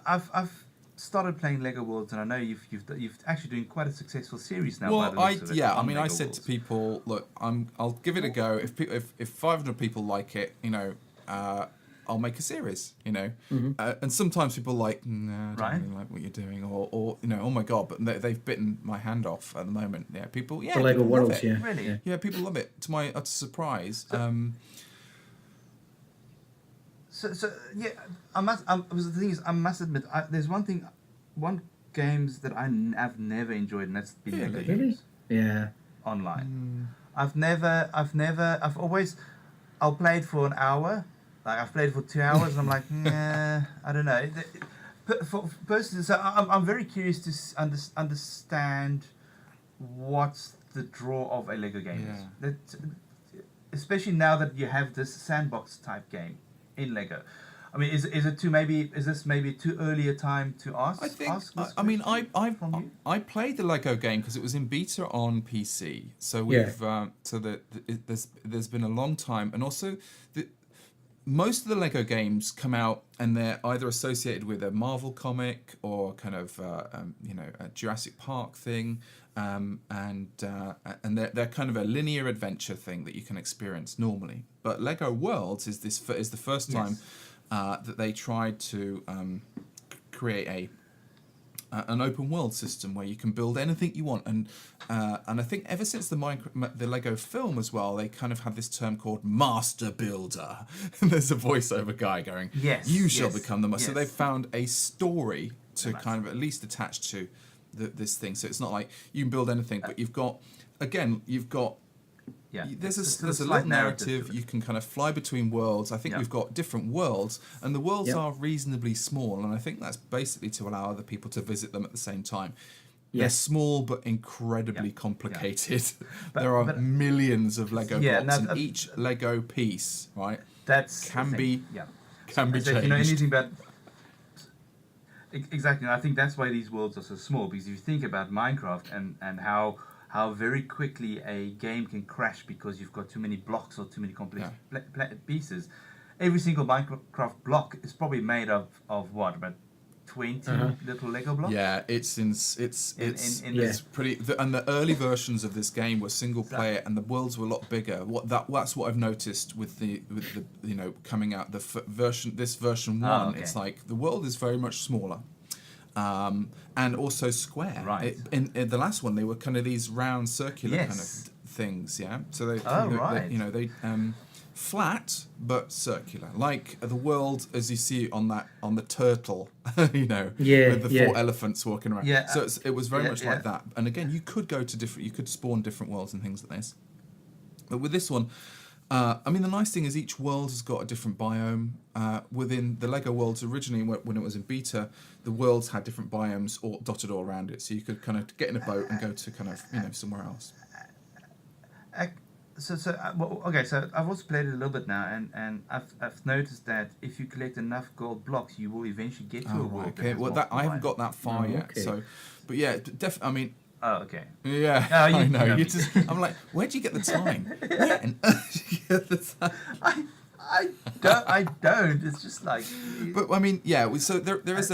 Speaker 3: I've started playing Lego Worlds, and I know you've actually doing quite a successful series now.
Speaker 1: Well, I said to people, look, I'll give it a go. If 500 people like it, you know, I'll make a series, you know. And sometimes people are like, no, I don't really like what you're doing, or you know, oh my god, but they've bitten my hand off at the moment. Yeah, people,
Speaker 2: the Lego Worlds,
Speaker 3: really,
Speaker 1: yeah, people love it. To my utter surprise.
Speaker 3: So yeah, the thing is, I must admit, there's one games that I've never enjoyed, and that's been Lego games.
Speaker 2: Yeah.
Speaker 3: Online. I'll play it for an hour. Like I've played it for 2 hours, and I'm like, nah, I don't know. Personally, so I'm very curious to understand what's the draw of a Lego game is. Especially now that you have this sandbox type game in Lego. I mean, is this maybe too early a time to ask?
Speaker 1: I think. I played the Lego game because it was in beta on PC. So we've there's been a long time, and also most of the Lego games come out and they're either associated with a Marvel comic or kind of a Jurassic Park thing, and they're kind of a linear adventure thing that you can experience normally. But Lego Worlds is the first time that they tried to create an open world system where you can build anything you want, and I think ever since the Lego film as well, they kind of had this term called Master Builder. And there's a voiceover guy going,
Speaker 3: Yes,
Speaker 1: "You shall
Speaker 3: yes,
Speaker 1: become the master." So
Speaker 3: yes.
Speaker 1: they've found a story to kind of at least attach to this thing. So it's not like you can build anything, but you've got
Speaker 3: Yeah,
Speaker 1: there's
Speaker 3: it's
Speaker 1: a
Speaker 3: slight
Speaker 1: little
Speaker 3: narrative
Speaker 1: narrative.
Speaker 3: to it.
Speaker 1: You can kind of fly between worlds. I think
Speaker 3: Yeah.
Speaker 1: we've got different worlds, and the worlds
Speaker 2: Yep.
Speaker 1: are reasonably small. And I think that's basically to allow other people to visit them at the same time.
Speaker 2: Yeah.
Speaker 1: They're small but incredibly
Speaker 3: Yeah.
Speaker 1: complicated. There are
Speaker 3: but-
Speaker 1: millions of Lego
Speaker 3: Yeah,
Speaker 1: blocks,
Speaker 3: no,
Speaker 1: and each Lego piece, right,
Speaker 3: That's
Speaker 1: can
Speaker 3: the
Speaker 1: be
Speaker 3: thing. Yeah.
Speaker 1: can be
Speaker 3: So if
Speaker 1: changed.
Speaker 3: you know anything about exactly, and I think that's why these worlds are so small. Because if you think about Minecraft and how very quickly a game can crash because you've got too many blocks or too many complex pieces. Every single Minecraft block is probably made of what, about 20 little Lego blocks.
Speaker 1: Yeah, it's pretty. And the early versions of this game were single player, and the worlds were a lot bigger. That's what I've noticed with the coming out this version 1.
Speaker 3: Okay.
Speaker 1: It's like the world is very much smaller, and also square.
Speaker 3: Right.
Speaker 1: In the last one, they were kind of these round, circular kind of
Speaker 3: Yes.
Speaker 1: things. Yeah. So they
Speaker 3: right.
Speaker 1: they flat but circular, like the world as you see on the turtle, with the 4 elephants walking around.
Speaker 3: Yeah.
Speaker 1: So it was very much like
Speaker 3: yeah.
Speaker 1: that. And again, you could you could spawn different worlds and things like this. But with this one, the nice thing is each world has got a different biome. Within the Lego worlds originally, when it was in beta, the worlds had different biomes all dotted all around it, so you could kind of get in a boat and go to kind of somewhere else.
Speaker 3: So I've also played it a little bit now, and I've noticed that if you collect enough gold blocks, you will eventually get to a world.
Speaker 1: Okay. Well, I haven't got that far yet.
Speaker 2: okay.
Speaker 1: So, but yeah, definitely.
Speaker 3: Oh, okay.
Speaker 1: Yeah, I know. I'm like, where do you get the time? Where on earth do you get the time?
Speaker 3: I don't. It's just like.
Speaker 1: But so there is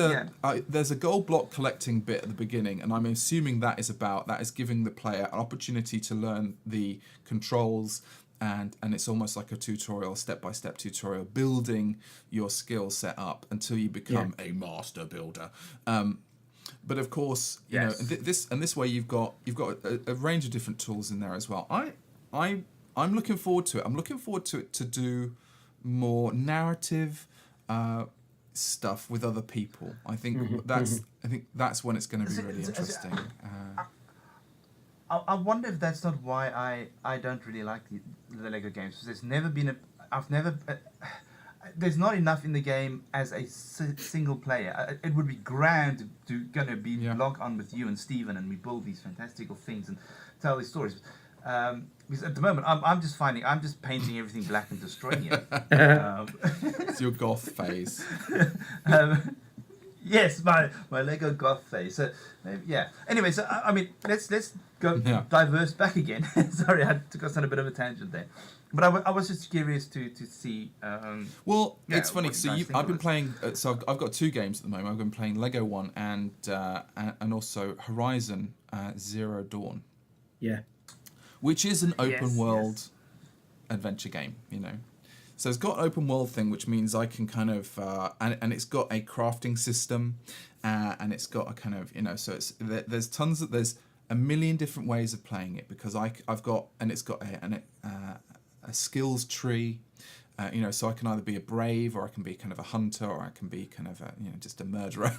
Speaker 1: there's a gold block collecting bit at the beginning, and I'm assuming that is giving the player an opportunity to learn the controls, and it's almost like a tutorial, step-by-step tutorial, building your skill set up until you become a master builder. But of course, this way you've got a range of different tools in there as well. I'm looking forward to it. I'm looking forward to it to do more narrative stuff with other people. I think that's when it's going to be really interesting.
Speaker 3: I wonder if that's not why I don't really like the Lego games. Because there's never been there's not enough in the game as a single player. It would be grand to gonna be log on with you and Stephen, and we build these fantastical things and tell these stories. Because at the moment, I'm just painting everything black and destroying it.
Speaker 1: It's your goth phase.
Speaker 3: Yes, my Lego goth phase. So yeah. Anyway, so let's go diverse back again. Sorry, I took us on a bit of a tangent there. But I was just curious to see.
Speaker 1: It's funny. So I've been
Speaker 3: it.
Speaker 1: playing. So I've got 2 games at the moment. I've been playing Lego 1 and also Horizon Zero Dawn.
Speaker 2: Yeah.
Speaker 1: Which is an open world adventure game, So it's got an open world thing, which means I can kind of, and it's got a crafting system, and it's got a kind of, so there's a million different ways of playing it, because I've got, and it's got a skills tree, so I can either be a brave, or I can be kind of a hunter, or I can be kind of a, just a murderer.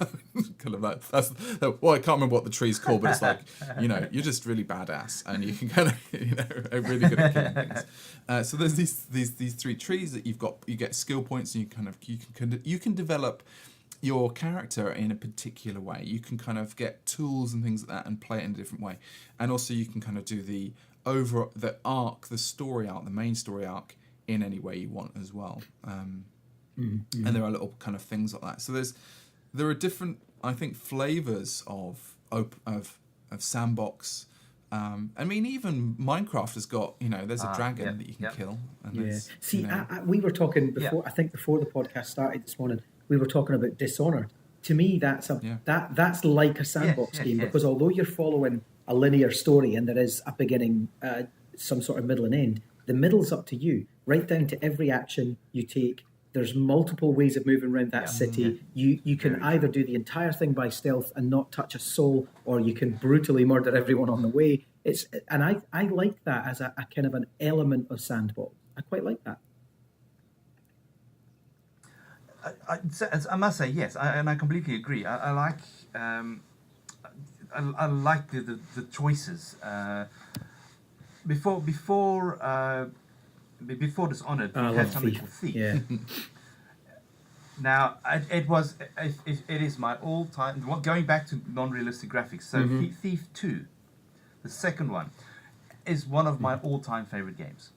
Speaker 1: Kind of like I can't remember what the tree's called, but it's like, you're just really badass, and you can kind of, really good at killing things. So there's these 3 trees that you get skill points, and you can develop your character in a particular way. You can kind of get tools and things like that and play it in a different way, and also you can kind of do the story arc, the main story arc, in any way you want as well. And there are little kind of things like that. So there are different, I think, flavors of sandbox. Even Minecraft has got, there's a dragon that you can kill. And
Speaker 2: See, we were talking before. I think before the podcast started this morning, we were talking about Dishonored. To me, that's that's like a sandbox game, because although you're following a linear story and there is a beginning, some sort of middle and end, the middle's up to you, right down to every action you take. There's multiple ways of moving around that city. You can either do the entire thing by stealth and not touch a soul, or you can brutally murder everyone on the way. I like that as a kind of an element of Sandbox. I quite like that.
Speaker 3: I must say yes, and I completely agree. I like I like the choices. Before Dishonored, we had something called Thief.
Speaker 2: Yeah.
Speaker 3: Now it is my all-time, going back to non-realistic graphics. So Thief 2, the second one, is one of my all-time favorite games.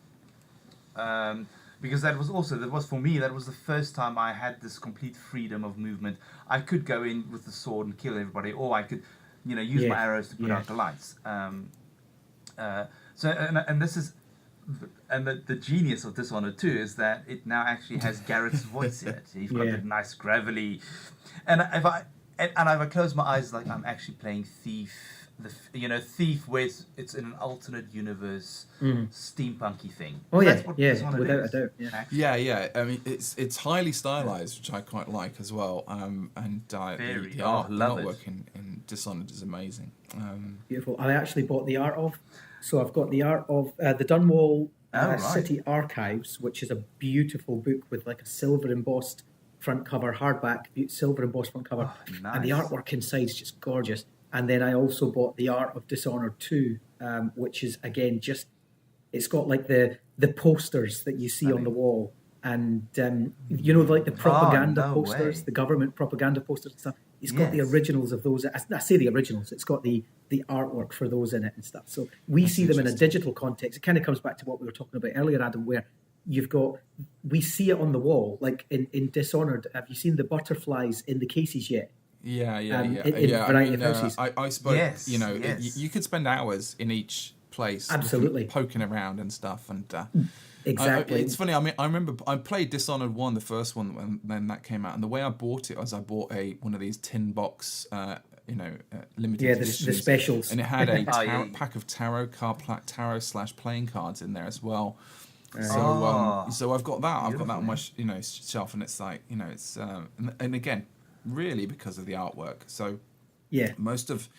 Speaker 3: Because that was for me, that was the first time I had this complete freedom of movement. I could go in with the sword and kill everybody, or I could, use my arrows to put out the lights. The genius of Dishonored 2 is that it now actually has Garrett's voice in it. You've got the nice gravelly, and if I close my eyes, like I'm actually playing Thief. Thief, where it's in an alternate universe, steampunky thing.
Speaker 2: Oh
Speaker 3: That's what
Speaker 2: without
Speaker 3: Dishonored
Speaker 2: a
Speaker 3: is,
Speaker 2: doubt.
Speaker 1: Yeah. I mean, it's highly stylized, which I quite like as well. The artwork in Dishonored is amazing.
Speaker 2: Beautiful. I actually bought the art of. So I've got the art of the Dunwall City Archives, which is a beautiful book with like a silver embossed front cover, hardback, silver embossed front cover,
Speaker 3: nice.
Speaker 2: And the artwork inside is just gorgeous. And then I also bought the art of Dishonored 2, which is again it's got like the posters that you see on the wall, and like the propaganda posters, the government propaganda posters and stuff. It's got the originals of those. I say the originals. It's got the artwork for those in it and stuff. So we see them in a digital context. It kind of comes back to what we were talking about earlier, Adam, where we see it on the wall. Like in Dishonored, have you seen the butterflies in the cases yet?
Speaker 1: Yeah.
Speaker 2: In variety of houses.
Speaker 1: I suppose, you could spend hours in each place.
Speaker 2: Absolutely.
Speaker 1: Poking around and stuff. And
Speaker 2: exactly.
Speaker 1: it's funny. I mean, I remember I played Dishonored 1, the first one, when that came out. And the way I bought it was I bought one of these tin box, limited editions.
Speaker 2: The specials.
Speaker 1: And it had a pack of tarot / playing cards in there as well. So I've got that. I've got that on my shelf, and it's like it's and again, really because of the artwork. So most of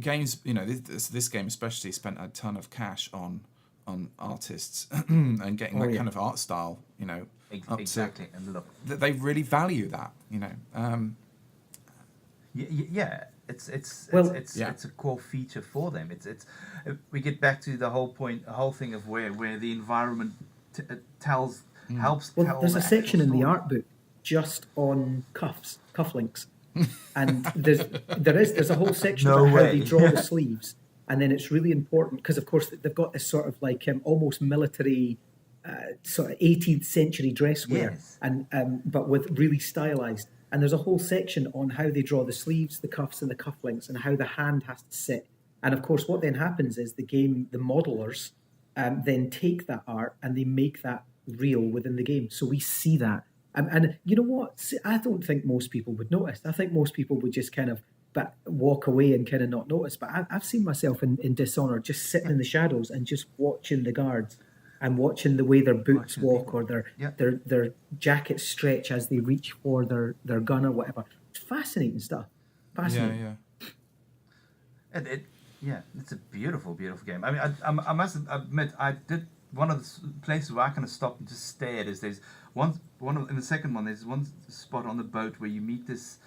Speaker 1: games, this game especially spent a ton of cash on artists and getting that kind of art style.
Speaker 3: Exactly, and look,
Speaker 1: they really value that.
Speaker 3: It's a core feature for them. It's we get back to the whole thing of where the environment helps.
Speaker 2: Well, there's a section in the
Speaker 3: story.
Speaker 2: art book just on cufflinks, and there's a whole section about how they draw the sleeves, and then it's really important because of course they've got this sort of like almost military. Sort of 18th century dress wear, and but with really stylized. And there's a whole section on how they draw the sleeves, the cuffs, and the cufflinks, and how the hand has to sit. And of course, what then happens is the modelers then take that art and they make that real within the game. So we see that. And you know what? I don't think most people would notice. I think most people would just kind of walk away and kind of not notice. But I've seen myself in Dishonored just sitting in the shadows and just watching the guards. And watching the way their boots walk or their jackets stretch as they reach for their gun or whatever. It's fascinating stuff. Fascinating.
Speaker 3: Yeah. It's a beautiful, beautiful game. I mean, I must admit, I did one of the places where I kind of stopped and just stared. Is there's in the second one, there's one spot on the boat where you meet this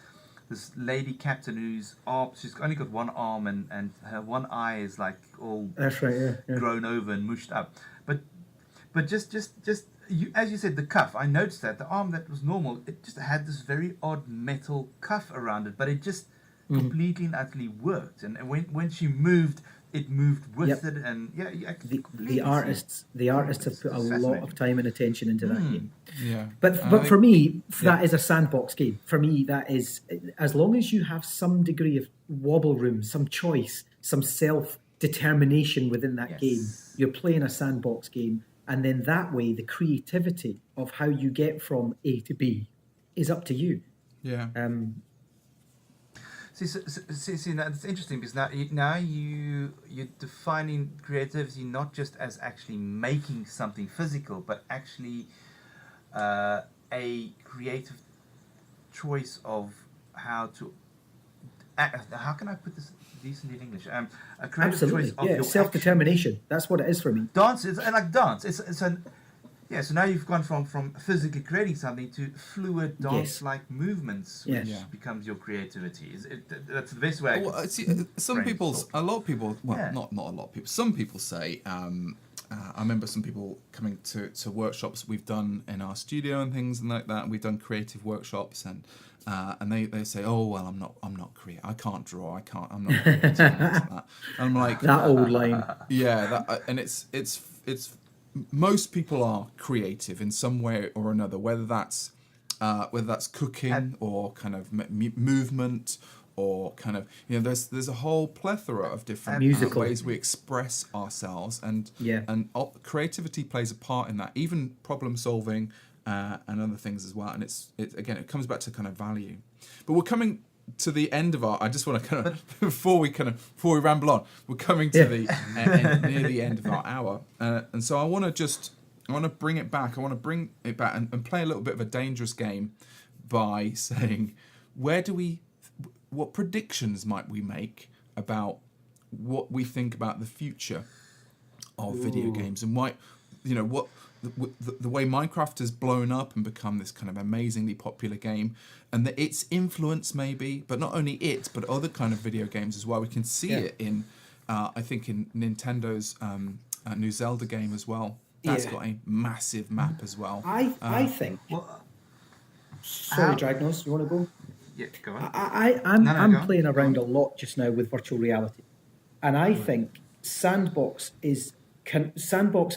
Speaker 3: lady captain whose arm, she's only got one arm and her one eye is like all grown over and mushed up. But just you, as you said, the cuff. I noticed that the arm that was normal, it just had this very odd metal cuff around it, but it just completely and utterly worked. And when she moved, it moved with it. And
Speaker 2: the artists have put a lot of time and attention into that game.
Speaker 1: Yeah,
Speaker 2: but for me, that is a sandbox game. For me, that is, as long as you have some degree of wobble room, some choice, some self-determination within that game, you're playing a sandbox game. And then that way, the creativity of how you get from A to B is up to you.
Speaker 1: Yeah.
Speaker 3: See, that's interesting because now you're defining creativity not just as actually making something physical, but actually a creative choice of how to. How can I put this decently in English? A creative
Speaker 2: Absolutely,
Speaker 3: choice of your
Speaker 2: self-determination. That's what it is for me.
Speaker 3: dance. It's like dance. It's an yeah. So now you've gone from physically creating something to fluid dance-like movements, which becomes your creativity. That's the best way.
Speaker 1: Well, see, a lot of people. Well, not a lot of people. Some people say. I remember some people coming to workshops we've done in our studio and things and like that. We've done creative workshops and they say, oh well, I'm not creative. I can't draw. I'm not creative. And that. And I'm like
Speaker 2: that old line.
Speaker 1: Yeah, and it's most people are creative in some way or another, whether that's cooking or kind of movement. Or kind of, there's a whole plethora of different ways we express ourselves, and creativity plays a part in that. Even problem solving and other things as well. And it comes back to kind of value. But we're coming to the end of our. I just want to kind of before we ramble on, we're coming to the near the end of our hour, and so I want to bring it back. I want to bring it back and play a little bit of a dangerous game by saying, what predictions might we make about what we think about the future of video games and why, what the way Minecraft has blown up and become this kind of amazingly popular game, and that its influence maybe, but not only it, but other kind of video games as well. We can see it in, I think, in Nintendo's new Zelda game as well. That's got a massive map as well.
Speaker 2: I think. Sorry, Dragnoz, you want to go?
Speaker 3: Yeah, go on.
Speaker 2: I'm playing around a lot just now with virtual reality, and I think sandbox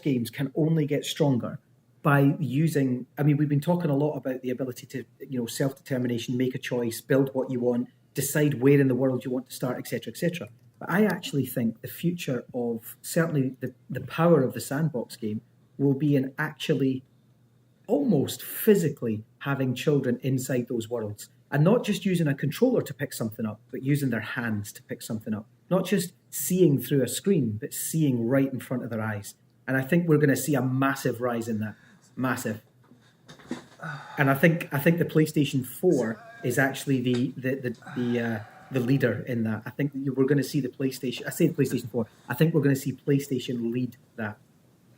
Speaker 2: games can only get stronger by using. I mean, we've been talking a lot about the ability to, self-determination, make a choice, build what you want, decide where in the world you want to start, etc., etc. But I actually think the future of certainly the power of the sandbox game will be in actually almost physically having children inside those worlds. And not just using a controller to pick something up, but using their hands to pick something up. Not just seeing through a screen, but seeing right in front of their eyes. And I think we're going to see a massive rise in that. Massive. And I think the PlayStation 4 is actually the leader in that. I think we're going to see the PlayStation. I say the PlayStation 4. I think we're going to see PlayStation lead that.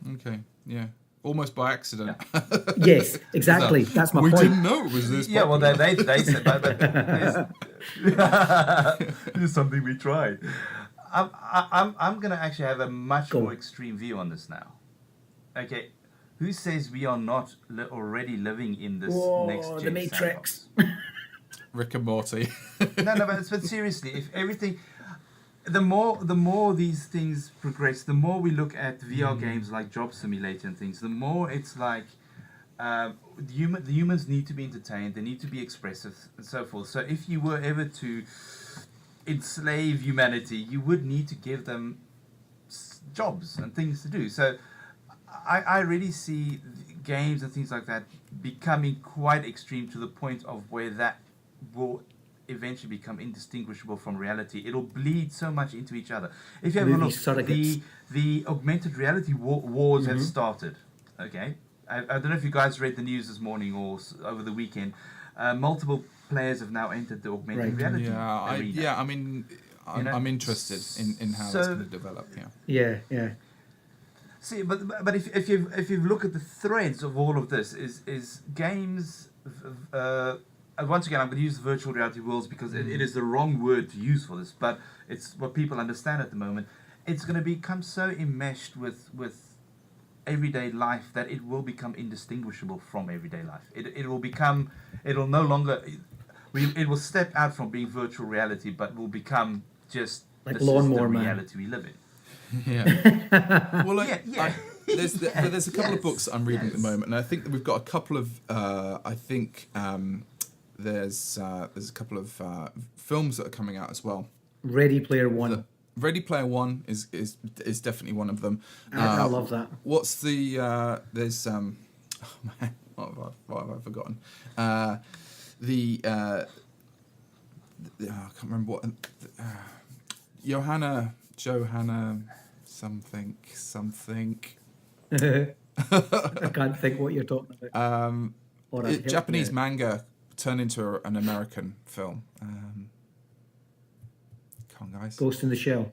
Speaker 3: Okay.
Speaker 1: Yeah. Almost by accident.
Speaker 2: Yes, exactly. That's my point.
Speaker 1: We didn't know it was this.
Speaker 3: Yeah, well, they said, but it's something we tried. I'm going to actually have a much more extreme view on this now. Okay, who says we are not already living in this next gen
Speaker 2: the Matrix?
Speaker 1: Rick and Morty.
Speaker 3: No, but seriously, if everything. The more these things progress, the more we look at VR games like Job Simulator and things, the more it's like the humans need to be entertained, they need to be expressive and so forth. So if you were ever to enslave humanity, you would need to give them jobs and things to do. So I really see games and things like that becoming quite extreme to the point of where that will eventually become indistinguishable from reality. It'll bleed so much into each other. If you have a look, the augmented reality wars have started. Okay, I don't know if you guys read the news this morning or over the weekend. Multiple players have now entered the augmented reality arena.
Speaker 1: I mean, I'm interested in how that's going to develop.
Speaker 2: Yeah.
Speaker 3: See, but if you look at the threads of all of this, is games. Once again, I'm going to use virtual reality worlds because it is the wrong word to use for this, but it's what people understand at the moment. It's going to become so enmeshed with everyday life that it will become indistinguishable from everyday life. It will no longer, it will step out from being virtual reality, but will become just
Speaker 2: like
Speaker 3: the reality we live in.
Speaker 1: Yeah. Well, there's a couple of books I'm reading at the moment, and I think that we've got a couple of, there's a couple of films that are coming out as well.
Speaker 2: Ready Player One.
Speaker 1: Ready Player One is definitely one of them.
Speaker 2: I love that.
Speaker 1: What's the there's oh man, what have I forgotten? I can't remember what. Johanna something.
Speaker 2: I can't think what you're talking about.
Speaker 1: Japanese manga turned into an American film. Come on, guys.
Speaker 2: Ghost in the Shell.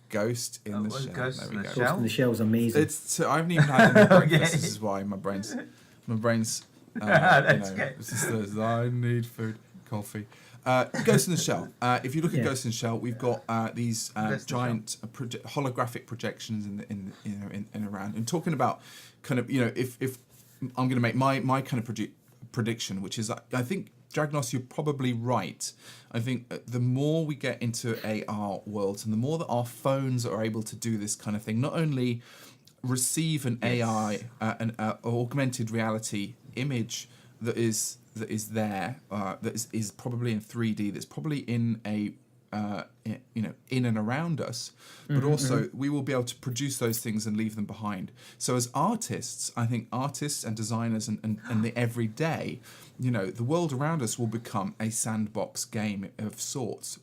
Speaker 1: Ghost in the Shell.
Speaker 3: Ghost
Speaker 1: There
Speaker 3: in
Speaker 1: we
Speaker 3: the
Speaker 1: go.
Speaker 3: Shell?
Speaker 2: Ghost in the Shell is amazing.
Speaker 1: I haven't even had any breakfast. This is why my brain's.
Speaker 3: That's okay.
Speaker 1: I need food, coffee. Ghost in the Shell. If you look at Ghost in the Shell, we've got these giant holographic projections in around. And talking about kind of, if I'm going to make my kind of prediction, which is I think Dragnoz, you're probably right. I think the more we get into AR worlds and the more that our phones are able to do this kind of thing, not only receive an AI, an augmented reality image that is there, that is probably in 3D, that's probably in a in and around us, but also we will be able to produce those things and leave them behind. So as artists, I think artists and designers and the everyday, the world around us will become a sandbox game of sorts,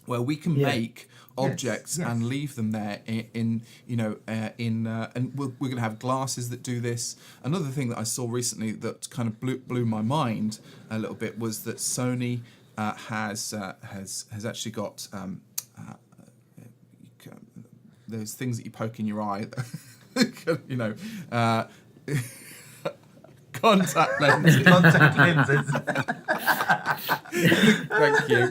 Speaker 1: where we can make objects and leave them there and we're going to have glasses that do this. Another thing that I saw recently that kind of blew my mind a little bit was that Sony has actually got those things that you poke in your eye, contact lenses.
Speaker 3: Contact lenses.
Speaker 1: Thank you.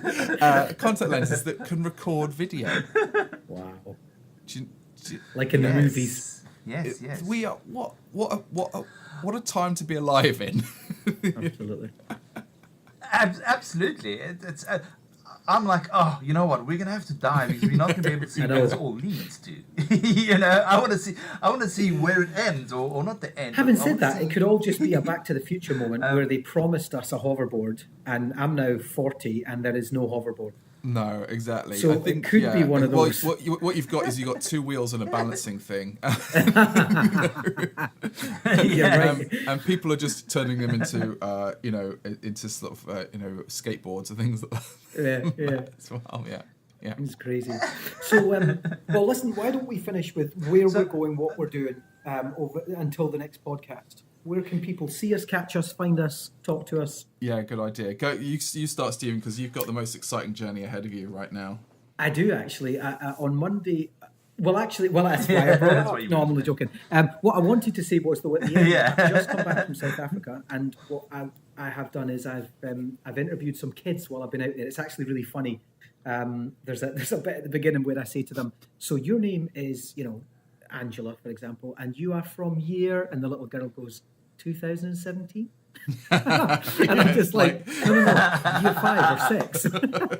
Speaker 1: Contact lenses that can record video.
Speaker 2: Wow.
Speaker 1: Like
Speaker 2: in the movies.
Speaker 3: Yes.
Speaker 1: We are what a time to be alive in.
Speaker 2: Absolutely.
Speaker 3: Absolutely. It's. I'm like, oh, you know what? We're gonna have to die because we're not gonna be able to see where this all leads to. I want to see where it ends, or not the end.
Speaker 2: Having said that, it could all just be a Back to the Future moment where they promised us a hoverboard, and I'm now 40, and there is no hoverboard.
Speaker 1: No, exactly.
Speaker 2: So
Speaker 1: I think,
Speaker 2: it could be one of those.
Speaker 1: What you've got is you've got two wheels and a balancing thing. And people are just turning them into, into sort of, skateboards and things like that.
Speaker 2: Yeah.
Speaker 1: As well, yeah.
Speaker 2: It's crazy. So, well, listen, why don't we finish with where we're going, what we're doing until the next podcast? Where can people see us, catch us, find us, talk to us? Yeah,
Speaker 1: good idea. Go. You start, Stephen, because you've got the most exciting journey ahead of you right now.
Speaker 2: I do, actually. On Monday... Well, that's why I brought it up. No, I'm only joking. What I wanted to say was, though, at the end, I've just come back from South Africa, and what I have done is I've interviewed some kids while I've been out there. It's actually really funny. There's a bit at the beginning where I say to them, so your name is, Angela, for example, and you are from year, and the little girl goes, 2017? And I'm just like, no, year 5 or 6.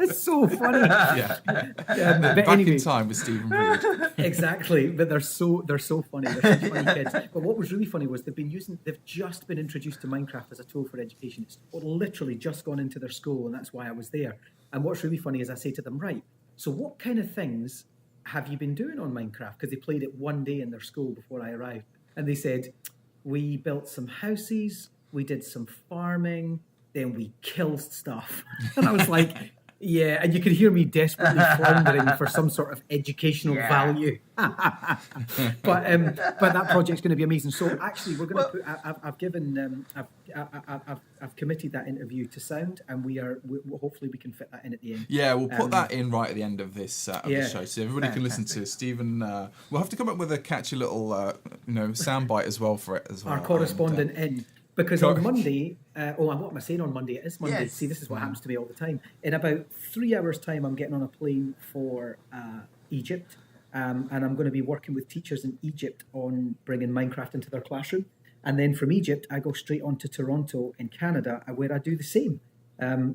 Speaker 2: It's so funny.
Speaker 1: But back anyway, in time with Stephen Reid.
Speaker 2: Exactly, but they're so funny. They're such funny kids. But what was really funny was they've just been introduced to Minecraft as a tool for education. It's literally just gone into their school, and that's why I was there. And what's really funny is I say to them, right, so what kind of things have you been doing on Minecraft? Because they played it one day in their school before I arrived. And they said, we built some houses, we did some farming, then we killed stuff. And I was like, yeah, and you could hear me desperately floundering for some sort of educational value. But that project's going to be amazing. So actually, we're going to put. I've committed that interview to sound, and hopefully we can fit that in at the end.
Speaker 1: Yeah, we'll put that in right at the end of this of the show, so everybody can listen to Stephen. We'll have to come up with a catchy little soundbite as well for it as well.
Speaker 2: Our correspondent in. Because on Monday, what am I saying on Monday? It is Monday.
Speaker 3: Yes.
Speaker 2: See, this is what happens to me all the time. In about 3 hours' time, I'm getting on a plane for Egypt. And I'm going to be working with teachers in Egypt on bringing Minecraft into their classroom. And then from Egypt, I go straight on to Toronto in Canada, where I do the same.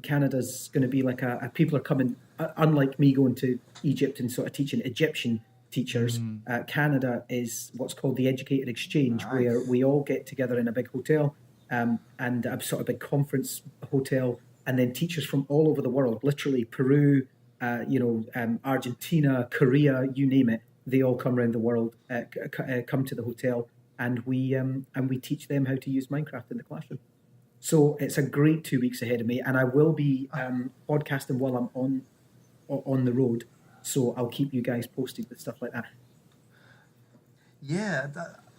Speaker 2: Canada's going to be like people are coming, unlike me going to Egypt and sort of teaching Egyptian teachers. Canada is what's called the Educator Exchange, where we all get together in a big hotel. And a sort of big conference hotel, and then teachers from all over the world, literally Peru, Argentina, Korea, you name it, they all come around the world, come to the hotel, and we teach them how to use Minecraft in the classroom. So it's a great 2 weeks ahead of me, and I will be podcasting while I'm on the road. So I'll keep you guys posted with stuff like that.
Speaker 3: Yeah.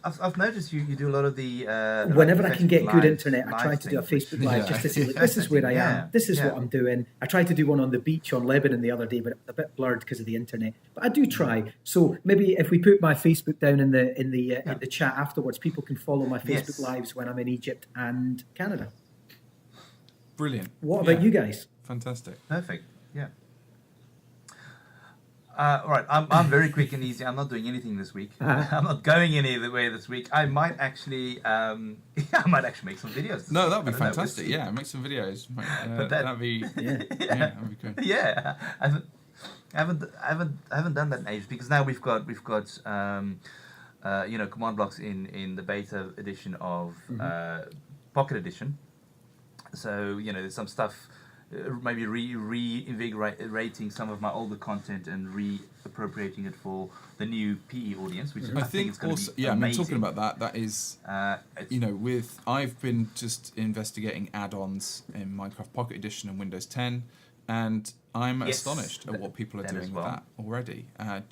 Speaker 3: I've noticed you do a lot of the.
Speaker 2: Whenever I can get good
Speaker 3: live-
Speaker 2: internet, I
Speaker 3: live
Speaker 2: try to do a
Speaker 3: thing.
Speaker 2: Facebook Live just to say, like, this is where I am, this is what I'm doing. I tried to do one on the beach on Lebanon the other day, but it was a bit blurred because of the internet. But I do try. So maybe if we put my Facebook down in the chat afterwards, people can follow my Facebook Lives when I'm in Egypt and Canada.
Speaker 1: Brilliant.
Speaker 2: What about you guys?
Speaker 1: Fantastic.
Speaker 3: Perfect. Yeah. Right, I'm very quick and easy. I'm not doing anything this week. I'm not going anywhere this week. I might actually, make some videos.
Speaker 1: No, that would be fantastic. Yeah, make some videos. That'd be that'd be good.
Speaker 3: Yeah, I haven't done that in ages because now we've got command blocks in the beta edition of Pocket Edition. So there's some stuff. Maybe reinvigorating some of my older content and reappropriating it for the new PE audience, which I think is going to be amazing.
Speaker 1: I mean, talking about that is, I've been just investigating add-ons in Minecraft Pocket Edition and Windows 10, and I'm astonished at what people are doing with that already. And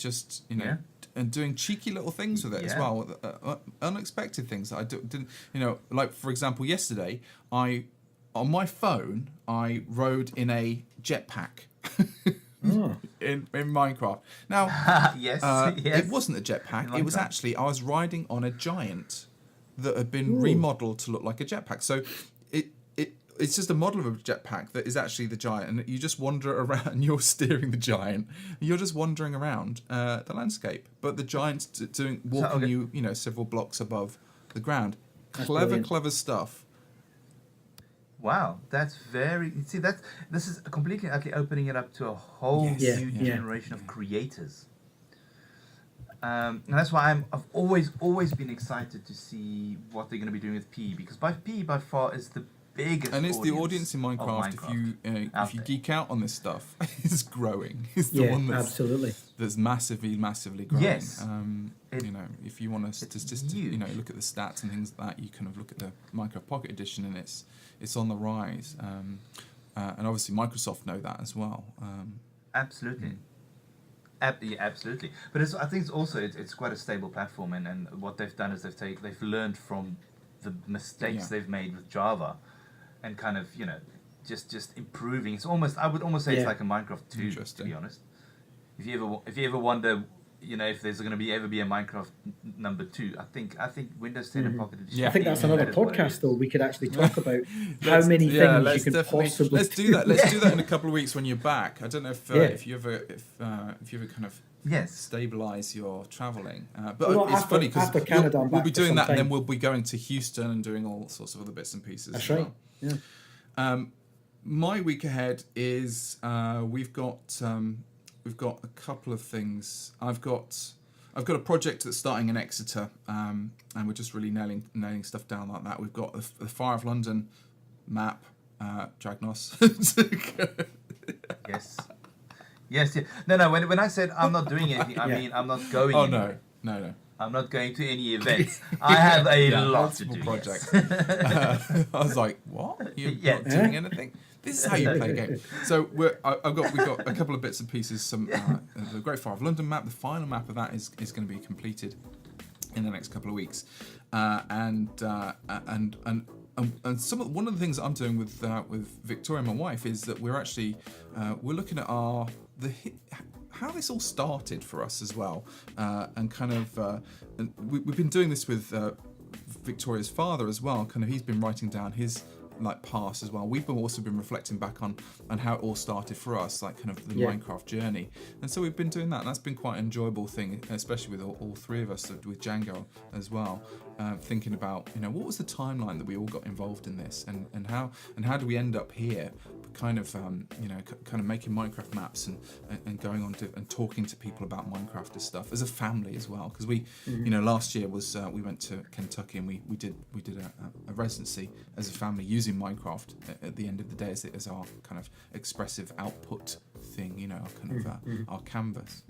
Speaker 1: doing cheeky little things with it as well, unexpected things that I didn't, like for example, yesterday on my phone, I rode in a jetpack in Minecraft. Now, it wasn't a jetpack. It was actually, I was riding on a giant that had been remodeled to look like a jetpack. So it's just a model of a jetpack that is actually the giant. And you just wander around, and you're steering the giant. You're just wandering around the landscape. But the giant's walking you several blocks above the ground. Clever stuff.
Speaker 3: Wow, that's very. See, this is completely actually opening it up to a whole new generation of creators. And that's why I've always been excited to see what they're going to be doing with PE, because PE by far is the biggest.
Speaker 1: And it's the audience in Minecraft. If you geek out on this stuff, is growing. It's the one that's massively growing.
Speaker 3: Yes.
Speaker 1: If you want to just look at the stats and things like that, you kind of look at the Minecraft Pocket Edition, and it's on the rise. And obviously Microsoft know that as well.
Speaker 3: Absolutely. Absolutely. But I think it's quite a stable platform, and what they've done is they've learned from the mistakes they've made with Java, and kind of just improving. I would almost say it's like a Minecraft 2, to be honest. If you ever wonder, if there's going to ever be a Minecraft number 2, I think Windows 10 and Pocket Edition.
Speaker 2: I think that's another podcast, though. We could actually talk about how many things you can possibly.
Speaker 1: Let's do that. Let's do that in a couple of weeks when you're back. I don't know if you ever kind of stabilize your traveling, but it's funny because we'll be doing that, and then we'll be going to Houston and doing all sorts of other bits and pieces.
Speaker 2: That's right.
Speaker 1: Well. Yeah. My week ahead is we've got a couple of things. I've got a project that's starting in Exeter, and we're just really nailing stuff down like that. We've got the Fire of London map, Dragnoz.
Speaker 3: Yes. No. When I said I'm not doing anything, I mean I'm not going.
Speaker 1: Oh
Speaker 3: anywhere.
Speaker 1: No.
Speaker 3: I'm not going to any events. I have a lot to do.
Speaker 1: Projects. I was like, what? You're not doing anything? This is how you play a game. So we've got a couple of bits and pieces. The Great Fire of London map. The final map of that is going to be completed in the next couple of weeks, and one of the things that I'm doing with Victoria, my wife, is that we're actually we're looking at how this all started for us as well, and kind of we've been doing this with Victoria's father as well. Kind of he's been writing down his past as well. We've also been reflecting back on how it all started for us, like kind of the Minecraft journey, and so we've been doing that, and that's been quite an enjoyable thing, especially with all three of us, with Django as well, thinking about what was the timeline that we all got involved in this, and how do we end up here, kind of making Minecraft maps and going on to and talking to people about Minecraft as stuff as a family as well, because we last year was we went to Kentucky and we did a residency as a family using Minecraft at the end of the day as our kind of expressive output thing, our canvas.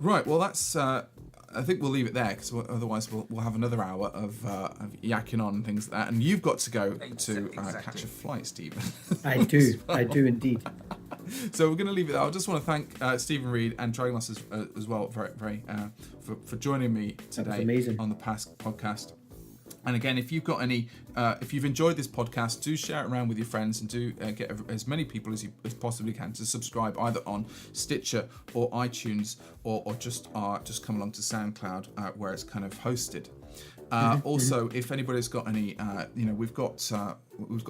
Speaker 1: Right, well that's I think we'll leave it there, because otherwise we'll have another hour of yakking on and things like that. And you've got to go to catch a flight, Stephen.
Speaker 2: I do indeed.
Speaker 1: So we're going to leave it there. I just want to thank Stephen Reid and Dragnoz as well for joining me today on the past podcast. And again, if you've got any, if you've enjoyed this podcast, do share it around with your friends and do get as many people as you possibly can to subscribe either on Stitcher or iTunes or just come along to SoundCloud where it's kind of hosted. Also, if anybody's got any, we've got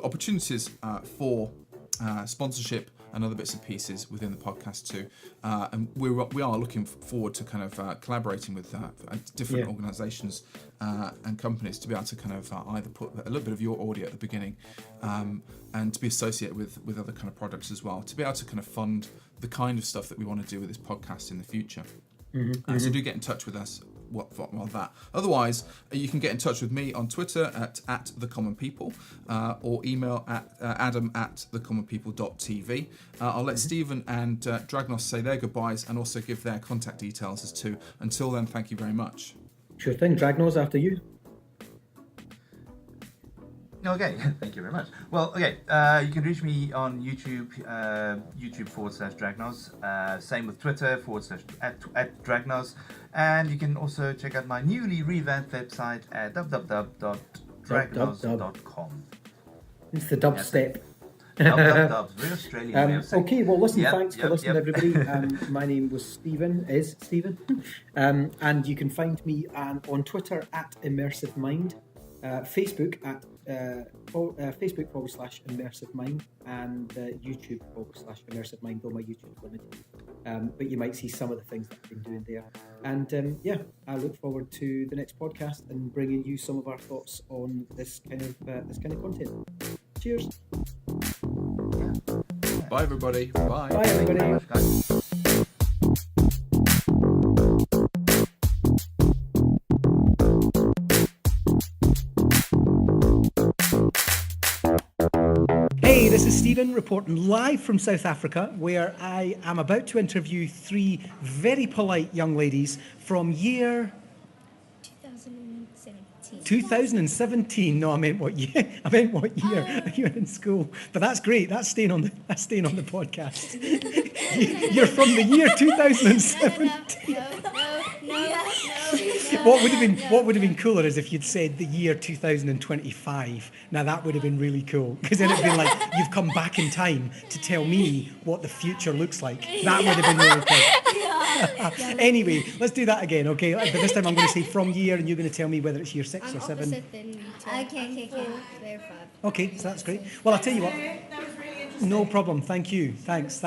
Speaker 1: opportunities for sponsorship and other bits and pieces within the podcast too, and we are looking forward to kind of collaborating with different organisations and companies to be able to kind of either put a little bit of your audio at the beginning and to be associated with other kind of products as well, to be able to kind of fund the kind of stuff that we want to do with this podcast in the future. So do get in touch with us. That. Otherwise, you can get in touch with me on Twitter at thecommonpeople or email at adam@thecommonpeople.tv. I'll let Stephen and Dragnoz say their goodbyes and also give their contact details as to. Until then, thank you very much.
Speaker 2: Sure thing. Dragnoz, after you.
Speaker 3: Okay, thank you very much. Well, okay, you can reach me on YouTube, YouTube/Dragnoz. Same with Twitter /at Dragnoz. And you can also check out my newly revamped website at www.dragnoz.com.
Speaker 2: It's the dubstep.
Speaker 3: Dubs, very Australian way of saying.
Speaker 2: Okay, well, listen, thanks for listening, everybody. My name was Stephen, and you can find me on Twitter at Immersive Mind, Facebook at Facebook/Immersive Mind, and YouTube /Immersive Mind, though my YouTube is limited. But you might see some of the things that I've been doing there. And I look forward to the next podcast and bringing you some of our thoughts on this kind of content. Cheers.
Speaker 1: Bye, everybody. Bye.
Speaker 2: Bye, everybody. Hey, this is Stephen reporting live from South Africa, where I am about to interview three very polite young ladies from year 2017. No, I meant what year? You were in school. But that's great. That's staying on the podcast. You're from the year 2017. What would have been cooler is if you'd said the year 2025. Now that would have been really cool, because then it'd been like you've come back in time to tell me what the future looks like. That would have been really cool. Anyway, let's do that again, okay? But this time I'm going to say from year, and you're going to tell me whether it's year 6 or 7.
Speaker 4: Okay.
Speaker 2: Okay, so that's great. Well, I'll tell you what.
Speaker 4: That was really interesting.
Speaker 2: No problem. Thank you. Thanks.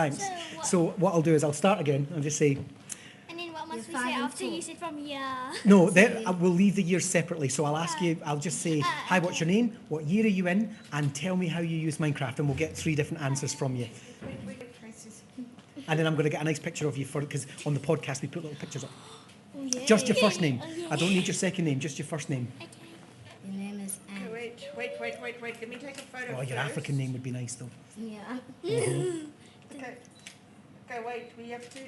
Speaker 2: So what I'll do is I'll start again. I'll just say.
Speaker 4: And then what must we say after you said from year?
Speaker 2: No, we'll leave the years separately. So I'll ask you. I'll just say, hi. What's your name? What year are you in? And tell me how you use Minecraft, and we'll get 3 different answers from you. And then I'm going to get a nice picture of you because on the podcast we put little pictures up.
Speaker 4: Oh, yeah.
Speaker 2: Just your first name.
Speaker 4: Oh, yeah.
Speaker 2: I don't need your second name. Just your first name.
Speaker 4: Okay. Your name is Anne.
Speaker 5: Wait. Let me take a photo.
Speaker 2: Oh, your
Speaker 5: first.
Speaker 2: African name would be nice though.
Speaker 4: Yeah.
Speaker 5: Okay, wait. We have to.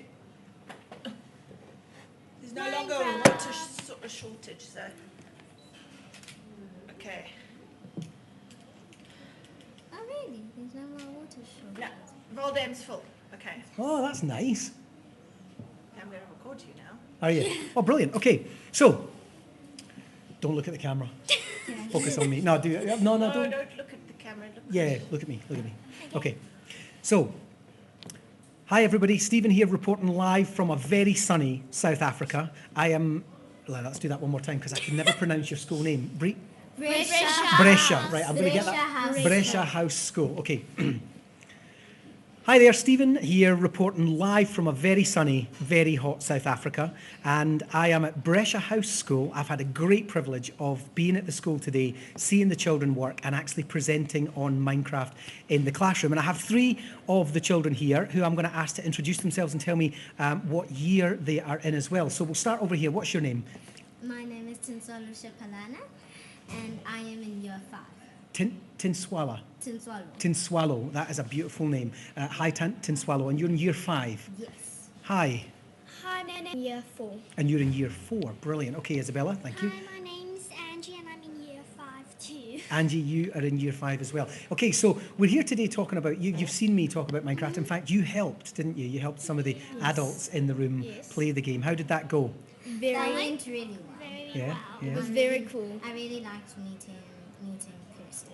Speaker 5: There's no longer a water shortage, so. Okay.
Speaker 4: Oh, really? There's no more water shortage.
Speaker 5: No, Voldem's full. Okay.
Speaker 2: Oh, that's nice.
Speaker 5: I'm going to record you now.
Speaker 2: Are you? Oh, brilliant. Okay, so don't look at the camera. Focus on me. No, do no,
Speaker 5: No,
Speaker 2: don't.
Speaker 5: don't look at the camera.
Speaker 2: Look at me. Okay. So, hi everybody. Stephen here reporting live from a very sunny South Africa. Let's do that one more time because I can never pronounce your school name. Brescia. Right, I'm going to get that. Brescia House School. Okay. Hi there, Stephen here reporting live from a very sunny, very hot South Africa, and I am at Brescia House School. I've had a great privilege of being at the school today, seeing the children work and actually presenting on Minecraft in the classroom. And I have 3 of the children here who I'm going to ask to introduce themselves and tell me what year they are in as well. So we'll start over here. What's your name?
Speaker 4: My name is Tinswalo Shapalana, and I am in year 5.
Speaker 2: Tinswalo.
Speaker 4: Tinswalo.
Speaker 2: That is a beautiful name. Hi, Tinswalo, and you're in year 5.
Speaker 4: Yes.
Speaker 2: Hi.
Speaker 4: Hi, my name is year 4.
Speaker 2: And you're in year 4. Brilliant. Okay, Isabella, thank you.
Speaker 4: Hi, my name's Angie, and I'm in year 5 too.
Speaker 6: Angie, you are in year 5 as well. Okay, so we're here today talking about, you've seen me talk about Minecraft. In fact, you helped, didn't you? You helped some of the adults in the room play the game. How did that go?
Speaker 4: That went really well.
Speaker 6: Yeah,
Speaker 4: It
Speaker 6: yeah.
Speaker 4: was very cool. I really liked meeting Kirsty.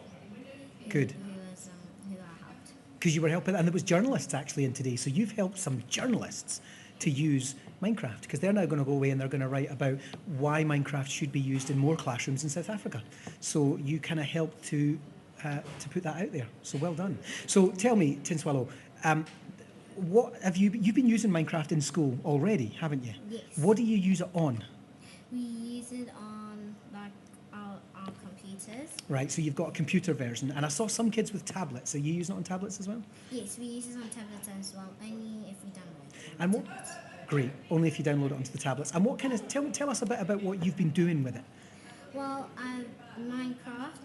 Speaker 6: Good.
Speaker 4: Who I helped.
Speaker 6: Because you were helping, and there was journalists actually in today, so you've helped some journalists to use Minecraft, because they're now going to go away and they're going to write about why Minecraft should be used in more classrooms in South Africa. So you kind of helped to put that out there. So well done. So tell me, Tinswallow, what have you've been using Minecraft in school already, haven't you?
Speaker 4: Yes.
Speaker 6: What do you use it on?
Speaker 4: We use it on like our computers.
Speaker 6: Right, so you've got a computer version, and I saw some kids with tablets. Are you using it on tablets as well?
Speaker 4: Yes, we use it on tablets as well, only if we download it.
Speaker 6: And what? Great, only if you download it onto the tablets. And what kind of tell us a bit about what you've been doing with it.
Speaker 4: Well, Minecraft,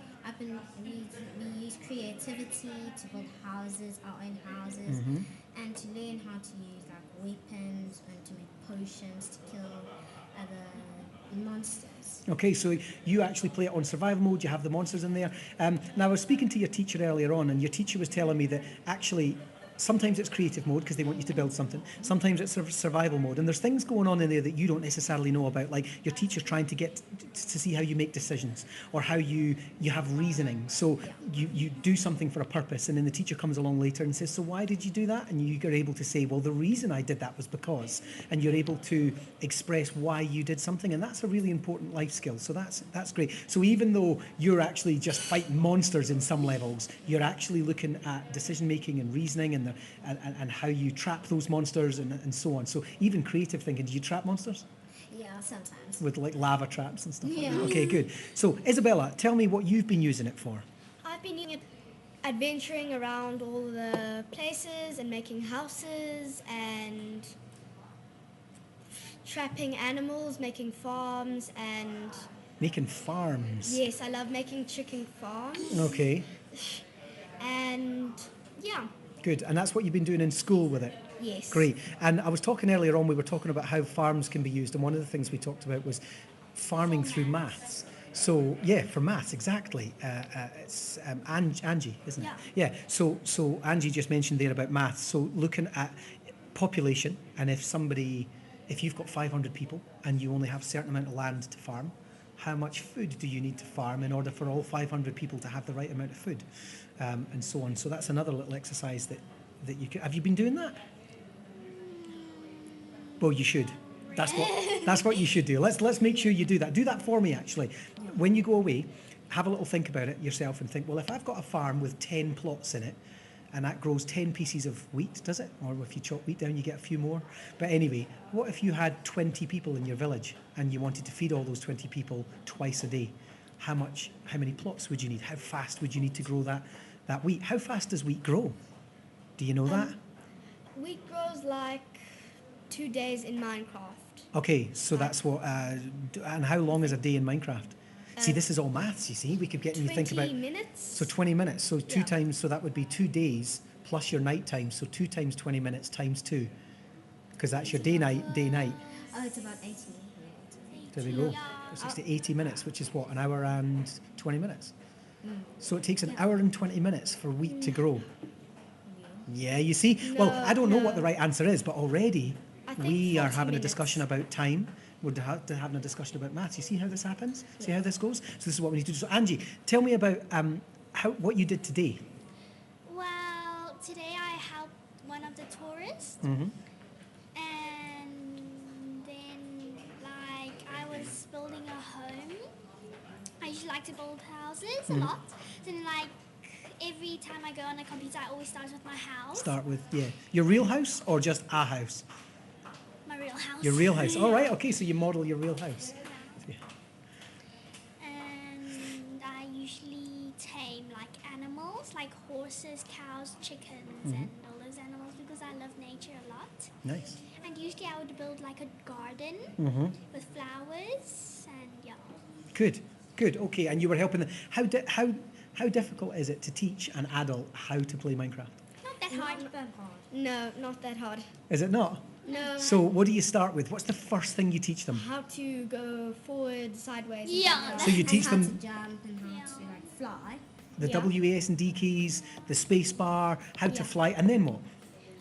Speaker 4: we use creativity to build houses, our own houses, and to learn how to use like weapons and to make potions to kill other monsters.
Speaker 6: Okay, so you actually play it on survival mode, you have the monsters in there. Now, I was speaking to your teacher earlier on, and your teacher was telling me that actually sometimes it's creative mode because they want you to build something. Sometimes it's survival mode. And there's things going on in there that you don't necessarily know about, like your teacher's trying to get to see how you make decisions or how you have reasoning. So you do something for a purpose, and then the teacher comes along later and says, so why did you do that? And you're able to say, well, the reason I did that was because, and you're able to express why you did something. And that's a really important life skill. So that's great. So even though you're actually just fighting monsters in some levels, you're actually looking at decision making and reasoning and how you trap those monsters and so on. So even creative thinking. Do you trap monsters?
Speaker 4: Yeah, sometimes.
Speaker 6: With like lava traps and stuff like
Speaker 4: Yeah.
Speaker 6: that? Okay, good. So Isabella, tell me what you've been using it for.
Speaker 7: I've been using it adventuring around all the places and making houses and trapping animals, making farms and...
Speaker 6: Making farms.
Speaker 7: Yes, I love making chicken farms.
Speaker 6: Okay,
Speaker 7: And yeah,
Speaker 6: good. And that's what you've been doing in school with it?
Speaker 7: yes.
Speaker 6: Great. And I was talking earlier on, we were talking about how farms can be used, and one of the things we talked about was farming through maths. So, yeah, for maths, exactly. It's Angie, isn't it?
Speaker 7: Yeah.
Speaker 6: Yeah, so Angie just mentioned there about maths. So looking at population, and if you've got 500 people and you only have a certain amount of land to farm, how much food do you need to farm in order for all 500 people to have the right amount of food, and so on. So that's another little exercise that you could... Have you been doing that? Well, you should. That's what you should do. Let's make sure you do that. Do that for me, actually. When you go away, have a little think about it yourself and think, well, if I've got a farm with 10 plots in it, and that grows 10 pieces of wheat, does it? Or if you chop wheat down, you get a few more. But anyway, what if you had 20 people in your village and you wanted to feed all those 20 people twice a day? How many plots would you need? How fast would you need to grow that wheat? How fast does wheat grow? Do you know that?
Speaker 7: Wheat grows like 2 days in Minecraft.
Speaker 6: Okay, so that's what... and how long is a day in Minecraft? See, this is all maths, you see. We could get you to think about...
Speaker 7: 20 minutes.
Speaker 6: So 20 minutes. So two
Speaker 7: Yeah.
Speaker 6: times, so that would be 2 days plus your night time. So 2 times 20 minutes times 2. Because that's your day, night.
Speaker 4: Oh, it's about 80.
Speaker 6: There we go. 60, 80 minutes, which is what, an hour and 20 minutes? So it takes an hour and 20 minutes for wheat to grow. Yeah, you see? Well, I don't know what the right answer is, but already
Speaker 7: I think
Speaker 6: we are
Speaker 7: 40
Speaker 6: having a
Speaker 7: minutes.
Speaker 6: discussion about time. We're having a discussion about maths. You see how this happens? See how this goes? So this is what we need to do. So Angie, tell me about what you did today.
Speaker 8: Well, today I helped one of the tourists,
Speaker 6: Mm-hmm.
Speaker 8: and then I was building a home. I usually like to build houses a lot. So then every time I go on the computer, I always start with my house,
Speaker 6: Start with, your real house or just a house?
Speaker 8: my real house.
Speaker 6: Your real house. All right, okay, so you model your real house. Yeah.
Speaker 8: And I usually tame animals, like horses, cows, chickens, and all those animals because I love nature a lot.
Speaker 6: Nice.
Speaker 8: And usually I would build a garden with flowers and
Speaker 6: Good. Okay, and you were helping them. How difficult is it to teach an adult how to play Minecraft?
Speaker 8: not that hard.
Speaker 4: Not that hard.
Speaker 7: No, not that hard.
Speaker 6: Is it not?
Speaker 7: No.
Speaker 6: So what do you start with? What's the first thing you teach them?
Speaker 7: How to go forward, sideways.
Speaker 8: Yeah.
Speaker 7: And
Speaker 6: So you teach
Speaker 4: and how
Speaker 6: them...
Speaker 4: to jump and how to fly.
Speaker 6: The
Speaker 7: Yeah.
Speaker 6: WASD keys, the space bar, how to
Speaker 7: Yeah.
Speaker 6: fly, and then what?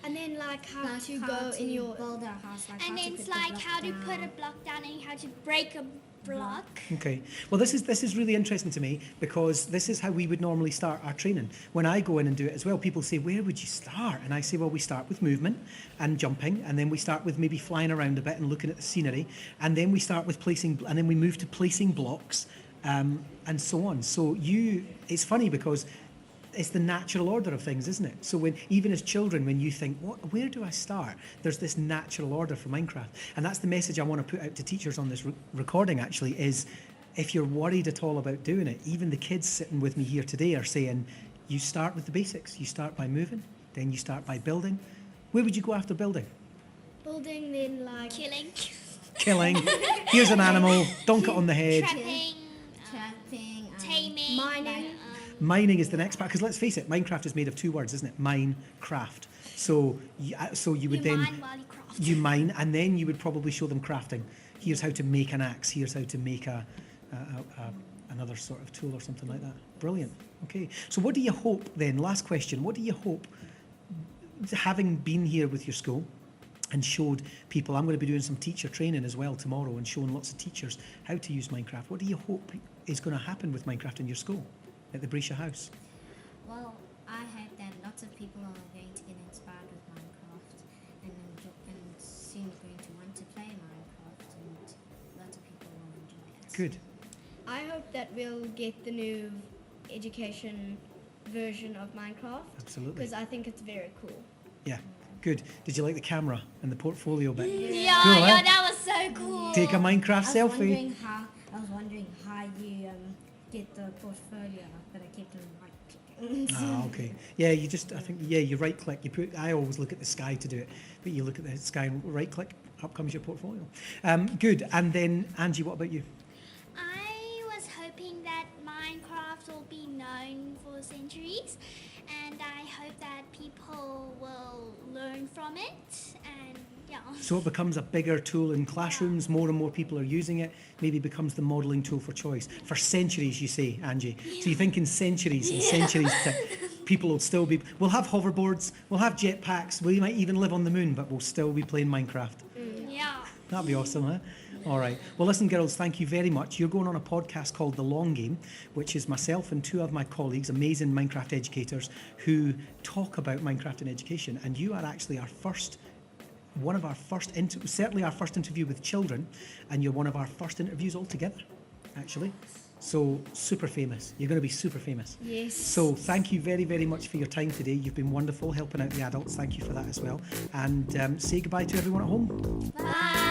Speaker 7: And then like how
Speaker 4: Like
Speaker 7: to
Speaker 4: how
Speaker 7: go
Speaker 4: to
Speaker 7: in your
Speaker 4: build a house, like
Speaker 8: And
Speaker 4: how
Speaker 8: then
Speaker 4: to
Speaker 8: it's
Speaker 4: put the
Speaker 8: like
Speaker 4: block
Speaker 8: how to put a
Speaker 4: down.
Speaker 8: block down and how to break a block.
Speaker 6: Okay. Well, this is really interesting to me because this is how we would normally start our training. When I go in and do it as well, people say, "Where would you start?" And I say, "Well, we start with movement and jumping, and then we start with maybe flying around a bit and looking at the scenery, and then we start with placing, and then we move to placing blocks, and so on." So it's funny because it's the natural order of things, isn't it? So even as children, when you think, where do I start? There's this natural order for Minecraft. And that's the message I want to put out to teachers on this recording, actually, is if you're worried at all about doing it, even the kids sitting with me here today are saying, you start with the basics. You start by moving, then you start by building. Where would you go after building?
Speaker 7: building, then like
Speaker 8: Killing,
Speaker 6: Here's an animal, donk it on the head.
Speaker 8: trapping,
Speaker 4: Trapping,
Speaker 8: taming,
Speaker 7: mining.
Speaker 6: Mining is the next part, because let's face it, Minecraft is made of two words, isn't it? Mine, craft. So you would then...
Speaker 8: mine while you craft.
Speaker 6: You mine, and then you would probably show them crafting. Here's how to make an axe. Here's how to make another sort of tool or something like that. Brilliant. Okay. So what do you hope then? Last question. What do you hope, having been here with your school and showed people, I'm going to be doing some teacher training as well tomorrow and showing lots of teachers how to use Minecraft. What do you hope is going to happen with Minecraft in your school at the Brescia House?
Speaker 4: Well, I hope that lots of people are going to get inspired with Minecraft and soon going to want to play Minecraft, and lots of people will enjoy it.
Speaker 6: Good.
Speaker 7: I hope that we'll get the new education version of Minecraft.
Speaker 6: Absolutely.
Speaker 7: Because I think it's very cool.
Speaker 6: Yeah. Good. Did you like the camera and the portfolio bit?
Speaker 8: Yeah,
Speaker 6: Cool, eh?
Speaker 8: that was so cool.
Speaker 6: Take a Minecraft selfie.
Speaker 4: I was wondering how you get the portfolio, but I kept on right-clicking.
Speaker 6: Ah, okay. Yeah, you right click. I always look at the sky to do it, but you look at the sky and right click, up comes your portfolio. Good. And then, Angie, what about you?
Speaker 8: I was hoping that Minecraft will be known for centuries, and I hope that people will learn from it, and yeah.
Speaker 6: So it becomes a bigger tool in classrooms, more and more people are using it, maybe becomes the modelling tool for choice. For centuries, you say, Angie. So you think in centuries, people will still be... We'll have hoverboards, we'll have jetpacks, we might even live on the moon, but we'll still be playing Minecraft.
Speaker 8: Yeah.
Speaker 6: That'd be awesome, huh? All right. Well, listen, girls, thank you very much. You're going on a podcast called The Long Game, which is myself and two of my colleagues, amazing Minecraft educators, who talk about Minecraft in education. And you are actually certainly our first interview with children, and you're one of our first interviews altogether, actually. So, super famous. You're going to be super famous.
Speaker 7: Yes.
Speaker 6: So, thank you very, very much for your time today. You've been wonderful helping out the adults. Thank you for that as well. And say goodbye to everyone at home.
Speaker 8: Bye.